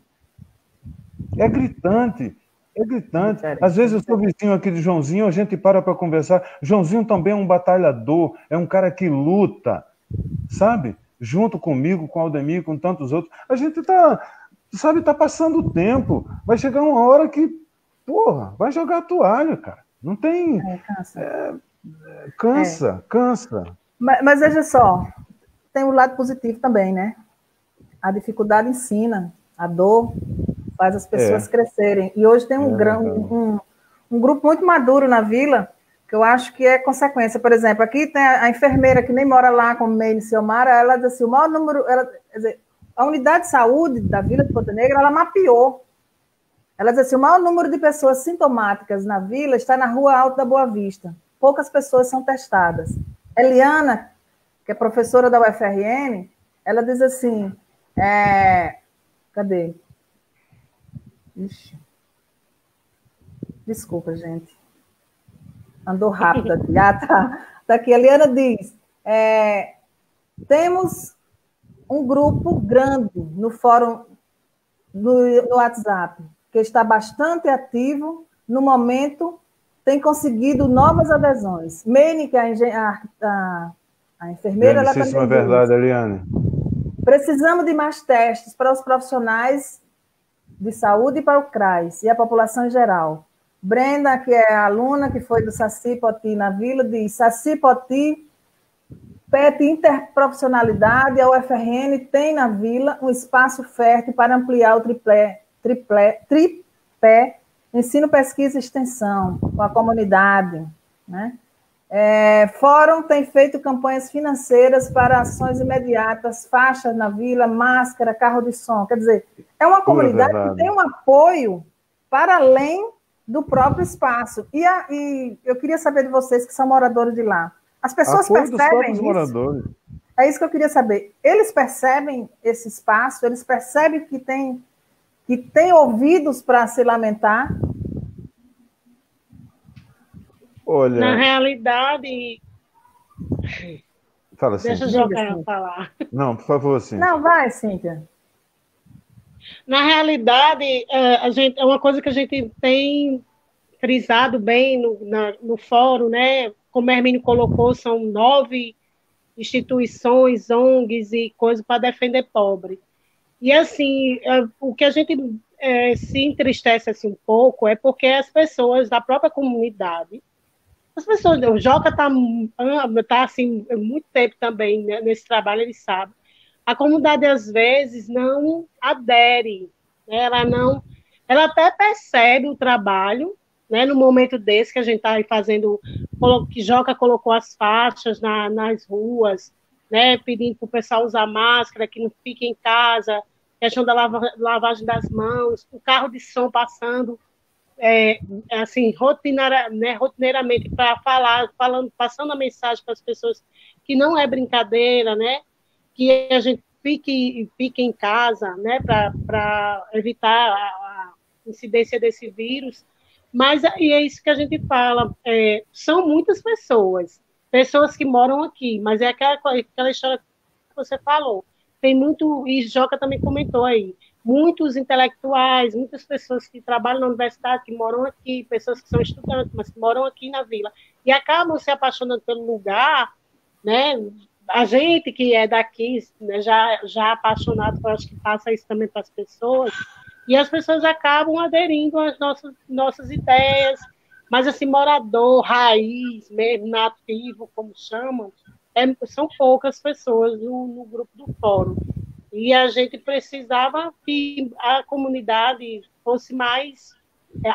É gritante, é gritante. Às vezes eu sou vizinho aqui de Joãozinho, a gente para conversar. Joãozinho também é um batalhador, é um cara que luta, sabe? Junto comigo, com o Aldemir, com tantos outros. A gente tá passando o tempo. Vai chegar uma hora que, porra, vai jogar a toalha, cara. Não tem... Cansa. Mas veja só, tem um lado positivo também, né? A dificuldade ensina, a dor faz as pessoas crescerem. E hoje tem um grupo muito maduro na vila, que eu acho que é consequência. Por exemplo, aqui tem a enfermeira que nem mora lá, como Meire Ciomara, ela diz assim, o maior número... quer dizer, a unidade de saúde da Vila de Ponta Negra, ela mapeou. Ela diz assim, o maior número de pessoas sintomáticas na vila está na Rua Alta da Boa Vista. Poucas pessoas são testadas. Eliana, que é professora da UFRN, ela diz assim, cadê? Ixi. Desculpa, gente. Andou rápido aqui. Tá aqui. A Eliana diz, temos um grupo grande no fórum, no WhatsApp, que está bastante ativo, no momento tem conseguido novas adesões. Meire, que é a enfermeira, ela também diz, verdade, Eliane. Precisamos de mais testes para os profissionais de saúde e para o CRAS e a população em geral. Brenda, que é a aluna que foi do Saci Poti na vila, diz, Saci Poti, PET interprofissionalidade, a UFRN tem na vila um espaço fértil para ampliar o tripé, ensino, pesquisa e extensão, com a comunidade, né? Fórum tem feito campanhas financeiras para ações imediatas, faixas na vila, máscara, carro de som. Quer dizer, é uma comunidade que tem um apoio para além do próprio espaço. E eu queria saber de vocês que são moradores de lá. As pessoas percebem isso? Moradores. É isso que eu queria saber. Eles percebem esse espaço? Eles percebem que tem ouvidos para se lamentar? Olha... Na realidade... Fala, Deixa Cíntia. eu jogar falar. Não, por favor, Cíntia. Não, vai, Cíntia. Na realidade, é uma coisa que a gente tem frisado bem no fórum, né? Como a Hermínio colocou, são 9 instituições, ONGs e coisas para defender pobre. E, assim, o que a gente se entristece assim, um pouco é porque as pessoas da própria comunidade, as pessoas, o Joca está assim, muito tempo também, né, nesse trabalho, ele sabe, a comunidade, às vezes, não adere, né? Ela até percebe o trabalho, né, no momento desse que a gente está fazendo, que Joca colocou as faixas nas ruas, né, pedindo para o pessoal usar máscara, que não fique em casa, questão da lavagem das mãos, o carro de som passando, assim, rotineiramente para passando a mensagem para as pessoas que não é brincadeira, né, que a gente fique em casa, né, para evitar a incidência desse vírus. Mas e é isso que a gente fala, são muitas pessoas que moram aqui, mas é aquela história que você falou. Tem muito, e Joca também comentou aí, muitos intelectuais, muitas pessoas que trabalham na universidade, que moram aqui, pessoas que são estudantes, mas que moram aqui na vila, e acabam se apaixonando pelo lugar, né? A gente que é daqui, né, já apaixonado, eu acho que passa isso também para as pessoas, e as pessoas acabam aderindo às nossas ideias, mas assim, morador, raiz, mesmo, nativo, como chamam, são poucas pessoas no grupo do fórum. E a gente precisava que a comunidade fosse mais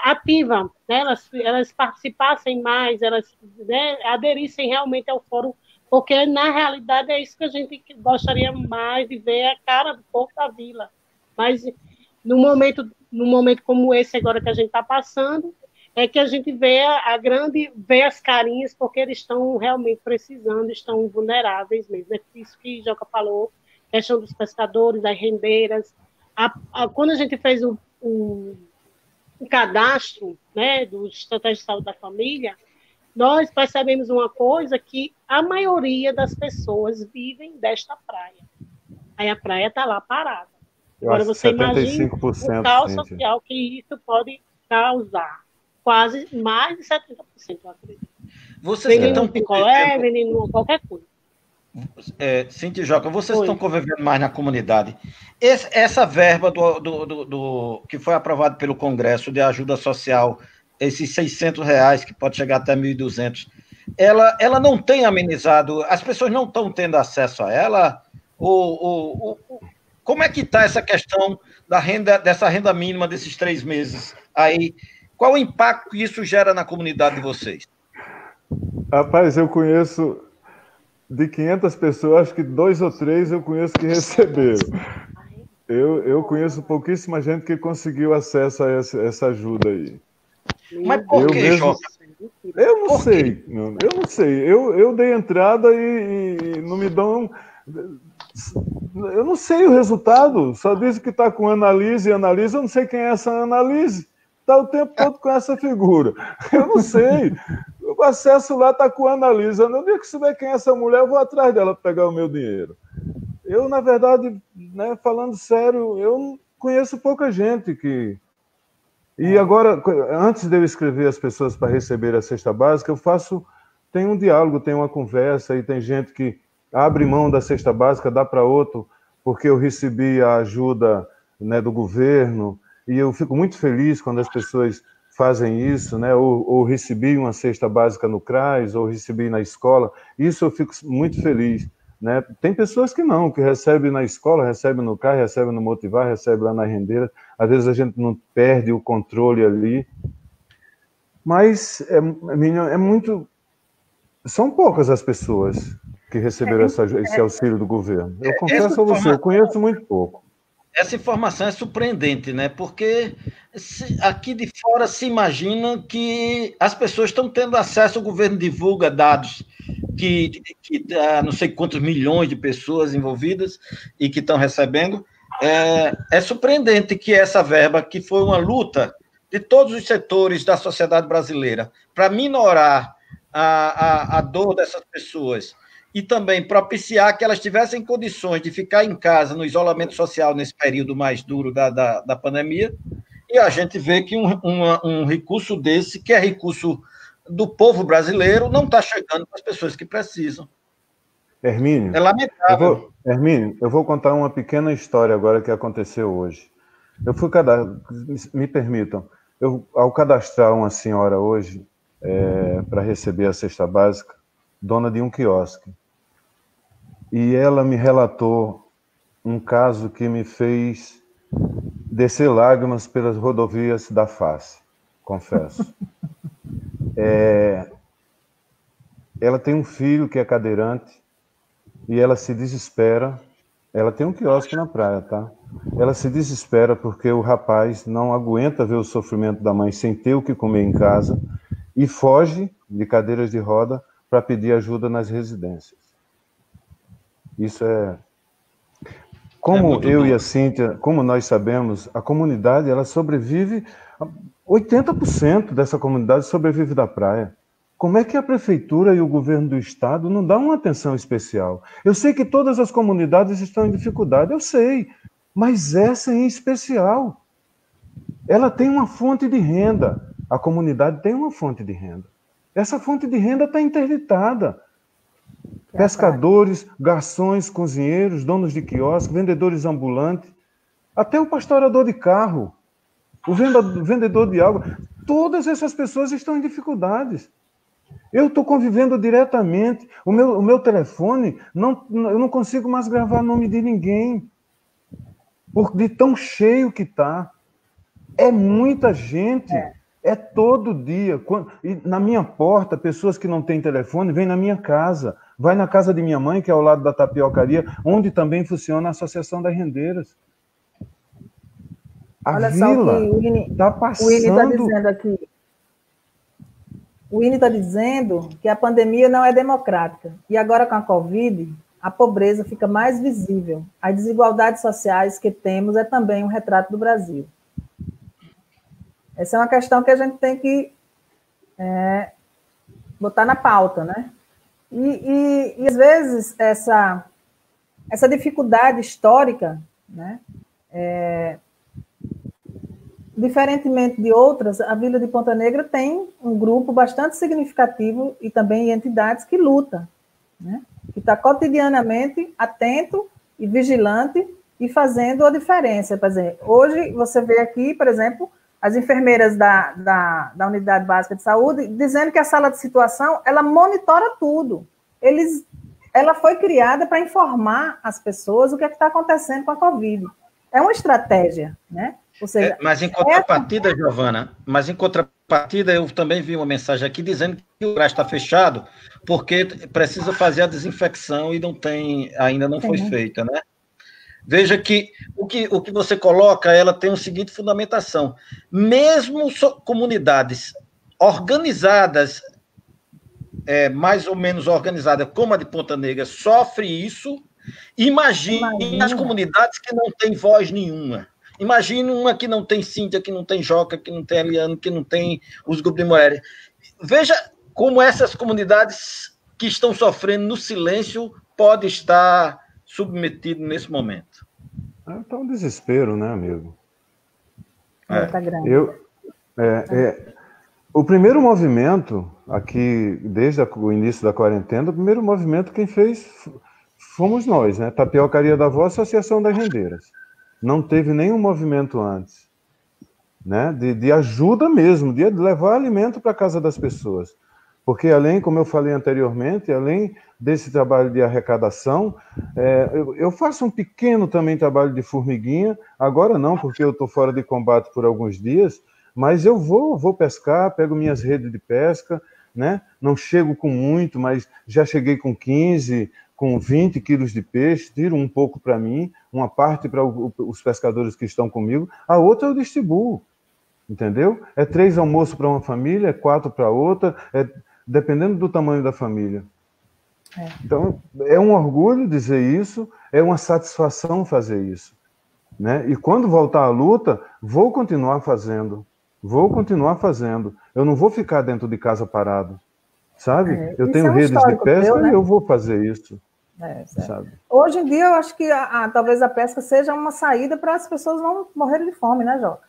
ativa, né? Elas participassem mais, elas, né, aderissem realmente ao fórum, porque na realidade é isso que a gente gostaria mais de ver, a cara do povo da vila. Mas no momento como esse agora que a gente está passando, é que a gente vê vê as carinhas, porque eles estão realmente precisando, estão vulneráveis mesmo. É isso que Joca falou, questão dos pescadores, das rendeiras. Quando a gente fez o cadastro, né, do Estratégia de Saúde da Família, nós percebemos uma coisa, que a maioria das pessoas vivem desta praia. Aí a praia está lá parada. Agora você imagina o caos social que isso pode causar. Quase mais de 70%, eu acredito. Vocês vendendo um picolé, vendendo qualquer coisa. Cintia e Joca, vocês estão convivendo mais na comunidade. Essa verba que foi aprovada pelo Congresso de ajuda social, esses R$600, que pode chegar até 1.200, ela não tem amenizado, as pessoas não estão tendo acesso a ela? Como é que está essa questão dessa renda mínima desses 3 meses aí? Qual o impacto que isso gera na comunidade de vocês? Rapaz, eu conheço de 500 pessoas, acho que 2 ou 3 eu conheço que receberam. Eu conheço pouquíssima gente que conseguiu acesso a essa ajuda aí. Mas por que, Joca? Eu não sei. Eu dei entrada e não me dão... Eu não sei o resultado. Só diz que está com Analise. Eu não sei quem é essa Analise. Está o tempo todo com essa figura. Eu não sei. O acesso lá está com a Analisa. No dia que souber quem é essa mulher, eu vou atrás dela para pegar o meu dinheiro. Eu, na verdade, né, falando sério, eu conheço pouca gente que... E agora, antes de eu escrever as pessoas para receber a cesta básica, tem um diálogo, tem uma conversa, e tem gente que abre mão da cesta básica, dá para outro, porque eu recebi a ajuda, né, do governo, e eu fico muito feliz quando as pessoas fazem isso, né? Ou recebi uma cesta básica no CRAS, ou recebi na escola. Isso eu fico muito feliz, né? Tem pessoas que não, que recebem na escola, recebem no CRAS, recebem no Motivar, recebem lá na rendeira. Às vezes a gente não perde o controle ali. Mas é muito... São poucas as pessoas que receberam esse auxílio do governo. Eu confesso a você, eu conheço muito pouco. Essa informação é surpreendente, né? Porque aqui de fora se imagina que as pessoas estão tendo acesso, o governo divulga dados que não sei quantos milhões de pessoas envolvidas e que estão recebendo. É surpreendente que essa verba, que foi uma luta de todos os setores da sociedade brasileira para minorar a dor dessas pessoas, e também propiciar que elas tivessem condições de ficar em casa, no isolamento social, nesse período mais duro da pandemia, e a gente vê que um recurso desse, que é recurso do povo brasileiro, não está chegando para as pessoas que precisam. Hermínio, é lamentável. Hermínio, eu vou contar uma pequena história agora que aconteceu hoje. Me permitam, ao cadastrar uma senhora hoje para receber a cesta básica, dona de um quiosque, e ela me relatou um caso que me fez descer lágrimas pelas rodovias da face, confesso. Ela tem um filho que é cadeirante e ela se desespera. Ela tem um quiosque na praia, tá? Ela se desespera porque o rapaz não aguenta ver o sofrimento da mãe sem ter o que comer em casa e foge de cadeiras de roda para pedir ajuda nas residências. Isso como eu e a Cíntia, como nós sabemos, a comunidade, ela sobrevive, 80% dessa comunidade sobrevive da praia. Como é que a prefeitura e o governo do estado não dão uma atenção especial? Eu sei que todas as comunidades estão em dificuldade, eu sei, mas essa em especial. Ela tem uma fonte de renda, a comunidade tem uma fonte de renda. Essa fonte de renda está interditada. Pescadores, garçons, cozinheiros, donos de quiosque, vendedores ambulantes, até o pastoreador de carro, o vendedor de água, todas essas pessoas estão em dificuldades. Eu estou convivendo diretamente, o meu telefone, eu não consigo mais gravar nome de ninguém, de tão cheio que está. É muita gente. É todo dia. E na minha porta, pessoas que não têm telefone vêm na minha casa. Vai na casa de minha mãe, que é ao lado da tapiocaria, onde também funciona a Associação das Rendeiras. Olha vila está passando... O Ine está dizendo aqui. O Ine está dizendo que a pandemia não é democrática. E agora com a Covid, a pobreza fica mais visível. As desigualdades sociais que temos é também um retrato do Brasil. Essa é uma questão que a gente tem que botar na pauta, né? E às vezes, essa dificuldade histórica, né? Diferentemente de outras, a Vila de Ponta Negra tem um grupo bastante significativo e também entidades que lutam, né? Que está cotidianamente atento e vigilante e fazendo a diferença. Por exemplo, hoje você vê aqui, por exemplo, as enfermeiras da Unidade Básica de Saúde dizendo que a sala de situação, ela monitora tudo. Ela foi criada para informar as pessoas o que é que está acontecendo com a Covid. É uma estratégia, né? Ou seja, mas em contrapartida, Giovana, eu também vi uma mensagem aqui dizendo que o CRAS está fechado porque precisa fazer a desinfecção e ainda não foi feita, né? Veja que o que você coloca, ela tem a seguinte fundamentação. Mesmo comunidades organizadas, mais ou menos organizadas, como a de Ponta Negra, sofre isso. Imagine as comunidades que não têm voz nenhuma. Imagine uma que não tem Cíntia, que não tem Joca, que não tem Eliane, que não tem os grupos de mulheres. Veja como essas comunidades que estão sofrendo no silêncio podem estar submetidas nesse momento. Tá um desespero, né, amigo? Tá grande. O primeiro movimento, aqui, desde o início da quarentena, o primeiro movimento quem fez fomos nós, né? Tapiocaria da Voz, Associação das Rendeiras. Não teve nenhum movimento antes, né? De ajuda mesmo, de levar alimento para a casa das pessoas. Porque além, como eu falei anteriormente, além desse trabalho de arrecadação, eu faço um pequeno também trabalho de formiguinha, agora não, porque eu estou fora de combate por alguns dias, mas eu vou pescar, pego minhas redes de pesca, né? Não chego com muito, mas já cheguei com 15, com 20 quilos de peixe, tiro um pouco para mim, uma parte para os pescadores que estão comigo, a outra eu distribuo, entendeu? 3 almoços para uma família, 4 para outra, dependendo do tamanho da família. Então, é um orgulho dizer isso, é uma satisfação fazer isso, né? E quando voltar à luta, vou continuar fazendo. Eu não vou ficar dentro de casa parado, sabe? Eu tenho redes de pesca e eu vou fazer isso. Sabe? Hoje em dia, eu acho que talvez a pesca seja uma saída para as pessoas não morrerem de fome, né, Joca?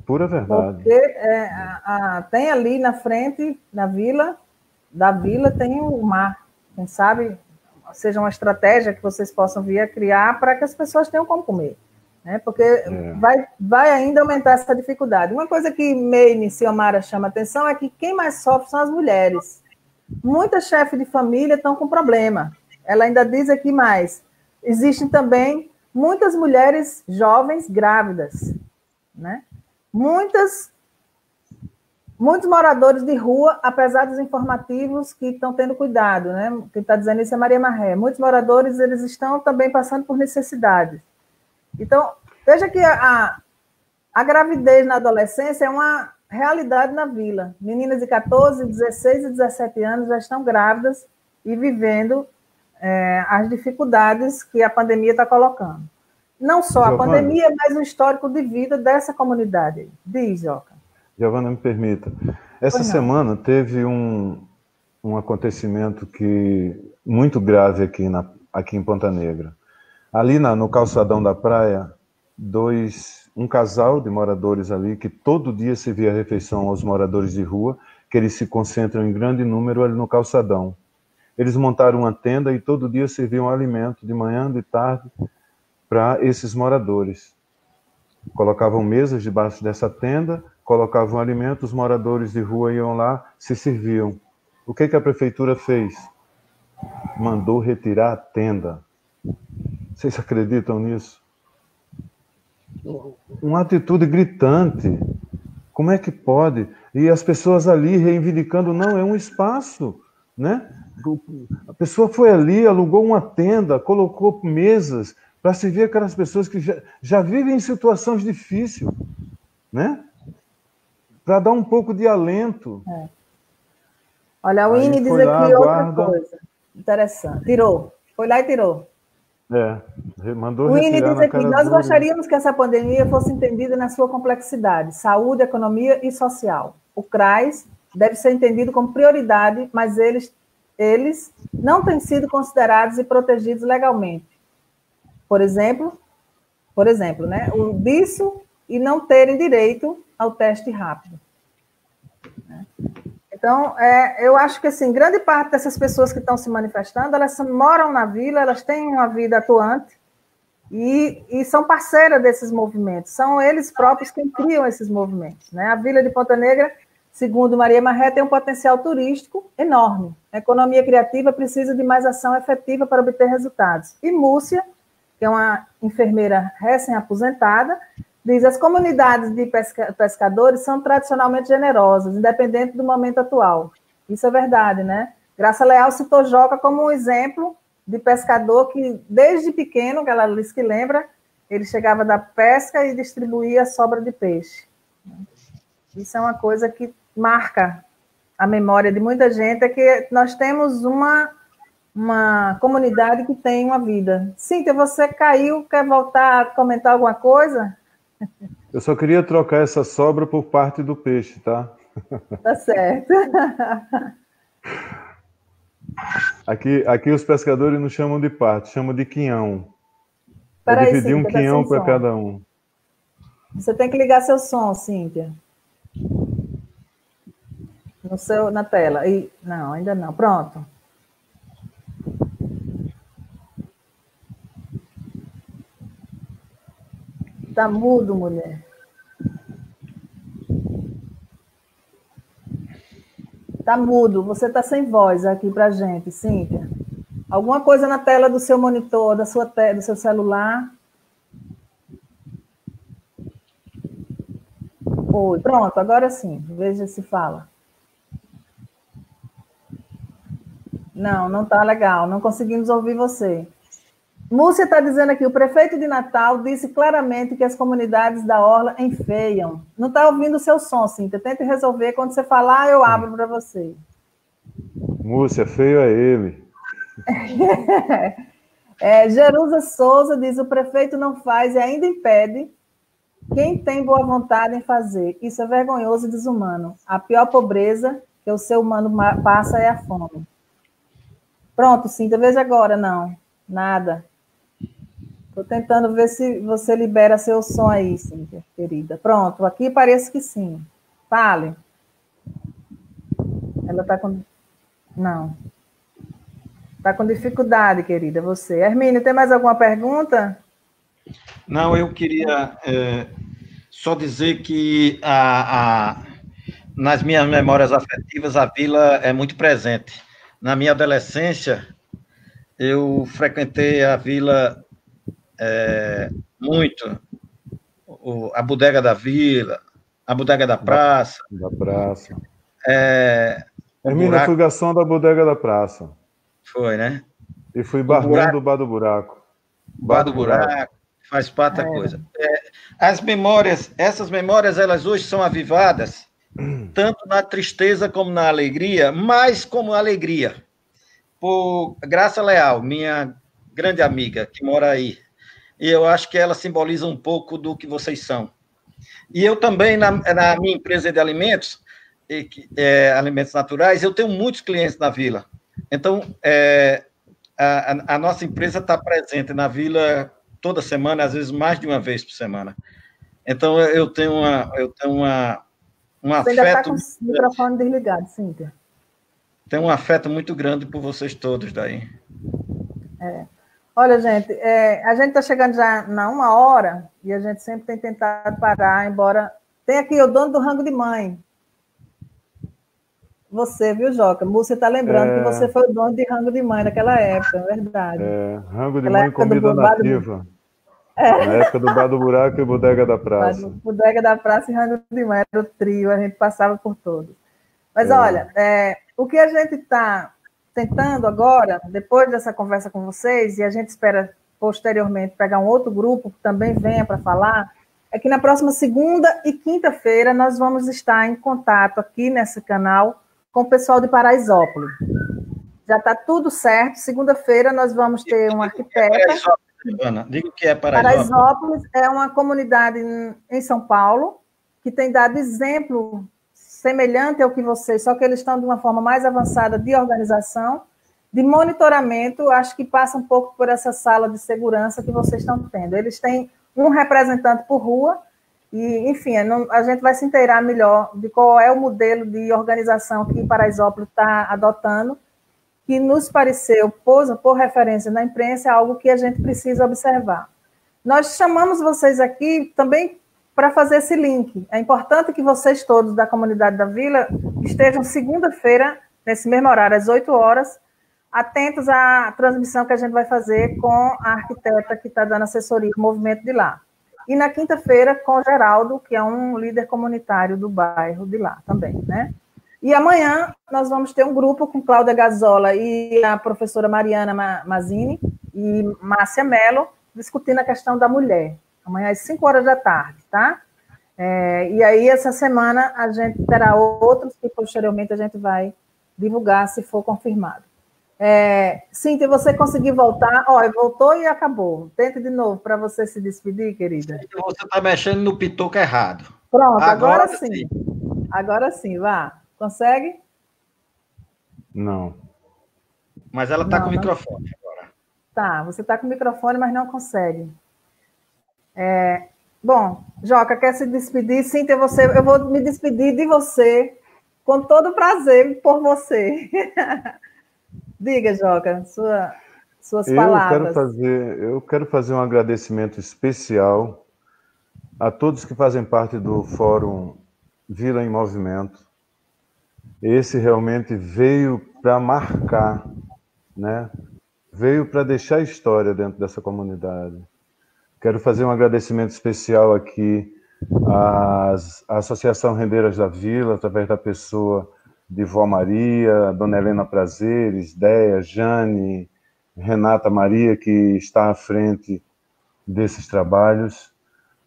Pura verdade. Porque tem ali na frente, da vila, tem o mar. Quem sabe seja uma estratégia que vocês possam vir a criar para que as pessoas tenham como comer. Né? Porque vai ainda aumentar essa dificuldade. Uma coisa que Meine e Ciomara chama atenção é que quem mais sofre são as mulheres. Muitas chefes de família estão com problema. Ela ainda diz aqui mais. Existem também muitas mulheres jovens grávidas, né? Muitos moradores de rua, apesar dos informativos que estão tendo cuidado, né? Quem está dizendo isso é Maria Marré. Muitos moradores, eles estão também passando por necessidades. Então, veja que a gravidez na adolescência é uma realidade na vila. Meninas de 14, 16 e 17 anos já estão grávidas e vivendo as dificuldades que a pandemia está colocando. Não só a pandemia, mas o histórico de vida dessa comunidade. Diz, Joca. Giovana, me permita. Essa semana teve um acontecimento muito grave aqui em Ponta Negra. Ali no calçadão da praia, um casal de moradores ali, que todo dia servia refeição aos moradores de rua, que eles se concentram em grande número ali no calçadão. Eles montaram uma tenda e todo dia serviam alimento, de manhã, de tarde, para esses moradores. Colocavam mesas debaixo dessa tenda, colocavam alimento, os moradores de rua iam lá, se serviam. O que a prefeitura fez? Mandou retirar a tenda. Vocês acreditam nisso? Uma atitude gritante. Como é que pode? E as pessoas ali reivindicando, não, é um espaço, né? A pessoa foi ali, alugou uma tenda, colocou mesas para servir aquelas pessoas que já vivem em situações difíceis, né? Para dar um pouco de alento. Olha, o Ine diz aqui outra coisa interessante. Tirou. Foi lá e tirou. Mandou O INE retirar diz na aqui, cara nós dura. gostaríamos que essa pandemia fosse entendida na sua complexidade, saúde, economia e social. O CRAS deve ser entendido como prioridade, mas eles não têm sido considerados e protegidos legalmente. Por exemplo, né, disso e não terem direito ao teste rápido. Então, eu acho que, assim, grande parte dessas pessoas que estão se manifestando, elas moram na vila, elas têm uma vida atuante e são parceiras desses movimentos. São eles próprios quem criam esses movimentos, né? A Vila de Ponta Negra, segundo Maria Marré, tem um potencial turístico enorme. A economia criativa precisa de mais ação efetiva para obter resultados. E Múcia, que é uma enfermeira recém-aposentada, diz: as comunidades de pescadores são tradicionalmente generosas, independente do momento atual. Isso é verdade, né? Graça Leal citou Joca como um exemplo de pescador que, desde pequeno, que ela disse que lembra, ele chegava da pesca e distribuía a sobra de peixe. Isso é uma coisa que marca a memória de muita gente, é que nós temos uma comunidade que tem uma vida. Cíntia, você caiu, quer voltar a comentar alguma coisa? Eu só queria trocar essa sobra por parte do peixe, tá? Tá certo. Aqui os pescadores não chamam de parte, chamam de quinhão. Peraí, dividir um Cíntia, quinhão para cada um. Você tem que ligar seu som, Cíntia. Na tela. Não, ainda não. Pronto. Tá mudo, mulher. Tá mudo. Você tá sem voz aqui pra gente, Cíntia. Alguma coisa na tela do seu monitor, do seu celular? Oi, pronto, agora sim. Veja se fala. Não tá legal. Não conseguimos ouvir você. Múcia está dizendo aqui, o prefeito de Natal disse claramente que as comunidades da Orla enfeiam. Não está ouvindo o seu som, Cíntia. Tente resolver. Quando você falar, eu abro para você. Múcia, feio é ele. Jerusa Souza diz, o prefeito não faz e ainda impede quem tem boa vontade em fazer. Isso é vergonhoso e desumano. A pior pobreza que o ser humano passa é a fome. Pronto, Cíntia, veja agora. Não, nada. Estou tentando ver se você libera seu som aí, Cíntia, querida. Pronto, aqui parece que sim. Fale. Ela está com... Não. Está com dificuldade, querida, você. Hermínio, tem mais alguma pergunta? Não, eu queria só dizer que nas minhas memórias afetivas a vila é muito presente. Na minha adolescência, eu frequentei a vila muito, a bodega da vila, a bodega da praça. Da praça. Hermínio, eu fui garçom da bodega da praça. Foi, né? E fui barman do Bar do Buraco. Bar do Buraco, faz parte da coisa. Essas memórias, elas hoje são avivadas, tanto na tristeza como na alegria, mais como alegria. Por Graça Leal, minha grande amiga, que mora aí. E eu acho que ela simboliza um pouco do que vocês são. E eu também, na minha empresa de alimentos, alimentos naturais, eu tenho muitos clientes na vila. Então, a nossa empresa está presente na vila toda semana, às vezes mais de uma vez por semana. Então, eu tenho um Você afeto... ainda está com o microfone desligado, Cíntia. Tenho um afeto muito grande por vocês todos daí. Olha, gente, a gente está chegando já na 1h e a gente sempre tem tentado parar, embora... Tem aqui o dono do rango de mãe. Você, viu, Joca? Múcia está lembrando que você foi o dono de rango de mãe naquela época, é verdade. Rango de mãe, comida nativa. Na época do Bar do Buraco e Bodega da Praça. Bodega da Praça e rango de mãe, era o trio, a gente passava por todos. Mas olha, o que a gente está tentando agora, depois dessa conversa com vocês, e a gente espera posteriormente pegar um outro grupo que também venha para falar, é que na próxima segunda e quinta-feira nós vamos estar em contato aqui nesse canal com o pessoal de Paraisópolis. Já está tudo certo. Segunda-feira nós vamos ter um arquiteta. Ana, diga o que é Paraisópolis. Paraisópolis é uma comunidade em São Paulo que tem dado exemplo semelhante ao que vocês, só que eles estão de uma forma mais avançada de organização, de monitoramento, acho que passa um pouco por essa sala de segurança que vocês estão tendo. Eles têm um representante por rua e, enfim, a gente vai se inteirar melhor de qual é o modelo de organização que Paraisópolis está adotando, que nos pareceu, por referência na imprensa, é algo que a gente precisa observar. Nós chamamos vocês aqui também para fazer esse link. É importante que vocês todos da comunidade da Vila estejam segunda-feira, nesse mesmo horário, às 8 horas, atentos à transmissão que a gente vai fazer com a arquiteta que está dando assessoria ao movimento de lá. E na quinta-feira com o Geraldo, que é um líder comunitário do bairro de lá também, né? E amanhã nós vamos ter um grupo com Cláudia Gazola e a professora Mariana Mazzini e Márcia Mello, discutindo a questão da mulher. Amanhã às 5 horas da tarde, tá? E aí, essa semana, a gente terá outros que posteriormente a gente vai divulgar, se for confirmado. Cíntia, você conseguiu voltar? Voltou e acabou. Tente de novo para você se despedir, querida. Você está mexendo no pitoco errado. Pronto, agora sim. Agora sim, vá. Consegue? Não. Mas ela está com o microfone agora. Tá, você está com o microfone, mas não consegue. Bom, Joca, quer se despedir? Cíntia, eu vou me despedir de você com todo prazer por você. Diga, Joca, suas palavras. Eu quero fazer um agradecimento especial a todos que fazem parte do Fórum Vila em Movimento. Esse realmente veio para marcar, né? Veio para deixar história dentro dessa comunidade. Quero fazer um agradecimento especial aqui à Associação Rendeiras da Vila, através da pessoa de Vó Maria, Dona Helena Prazeres, Déia, Jane, Renata Maria, que está à frente desses trabalhos,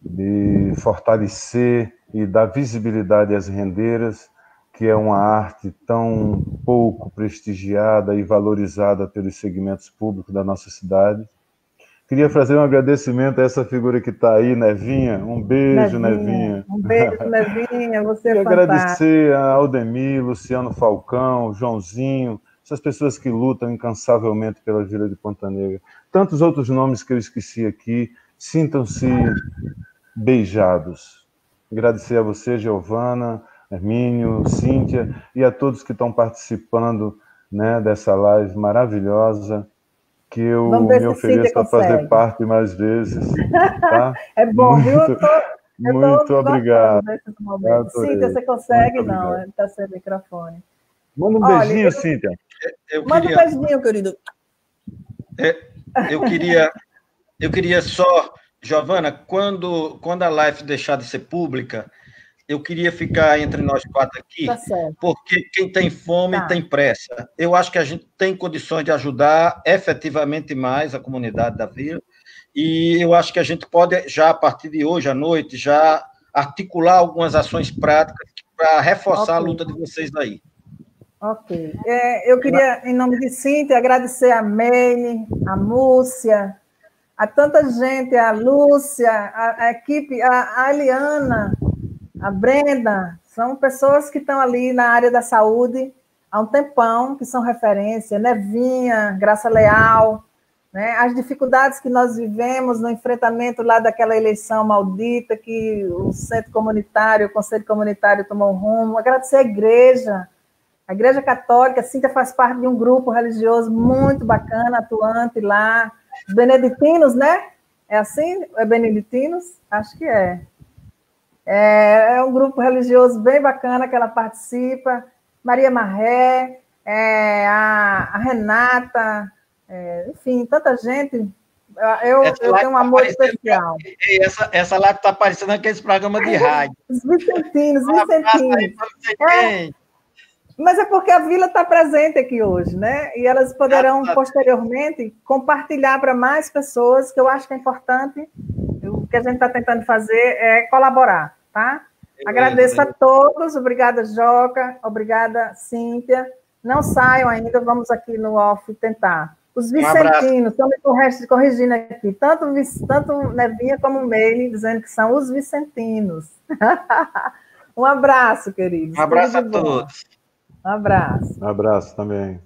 de fortalecer e dar visibilidade às rendeiras, que é uma arte tão pouco prestigiada e valorizada pelos segmentos públicos da nossa cidade. Queria fazer um agradecimento a essa figura que está aí, Nevinha. Um beijo, Nevinha. Um beijo, Nevinha. Você é fantástico. Agradecer a Aldemir, Luciano Falcão, Joãozinho, essas pessoas que lutam incansavelmente pela Vila de Ponta Negra. Tantos outros nomes que eu esqueci aqui. Sintam-se beijados. Agradecer a você, Giovana, Hermínio, Cíntia, e a todos que estão participando, né, dessa live maravilhosa, que eu me ofereço a fazer parte mais vezes. Tá? É bom, muito, viu? Muito obrigado. Cíntia, você consegue? Não, ele está sem microfone. Manda um beijinho, Cíntia. Manda um beijinho, querido. Eu queria só, Giovana, quando a live deixar de ser pública, eu queria ficar entre nós quatro aqui, porque quem tem fome tem pressa. Eu acho que a gente tem condições de ajudar efetivamente mais a comunidade da Vila, e eu acho que a gente pode, já a partir de hoje à noite, já articular algumas ações práticas para reforçar a luta de vocês aí. Ok. Eu queria, em nome de Cíntia, agradecer a Meine, a Múcia, a tanta gente, a Lúcia, a equipe, a Eliana, a Brenda, são pessoas que estão ali na área da saúde há um tempão, que são referência, Nevinha, Graça Leal, né? As dificuldades que nós vivemos no enfrentamento lá daquela eleição maldita, que o centro comunitário, o conselho comunitário tomou um rumo. Agradecer a Igreja Católica. A Cíntia faz parte de um grupo religioso muito bacana, atuante lá, os beneditinos, né? É assim? É beneditinos? Acho que é. É um grupo religioso bem bacana que ela participa. Maria Marré, a Renata, enfim, tanta gente. Eu tenho um amor especial. Essa live está aparecendo aqueles programas de rádio. Os vicentinos. Mas é porque a Vila está presente aqui hoje, né? E elas poderão, posteriormente, compartilhar para mais pessoas, que eu acho que é importante. O que a gente está tentando fazer é colaborar, tá? Agradeço a todos. Obrigada, Joca. Obrigada, Cíntia. Não saiam ainda, vamos aqui no off tentar. Os Um abraço. vicentinos, estão me corrigindo aqui, tanto Nevinha como Meire, dizendo que são os vicentinos. Um abraço, queridos. Um abraço Tudo a de bom. todos. Um abraço. Um abraço também.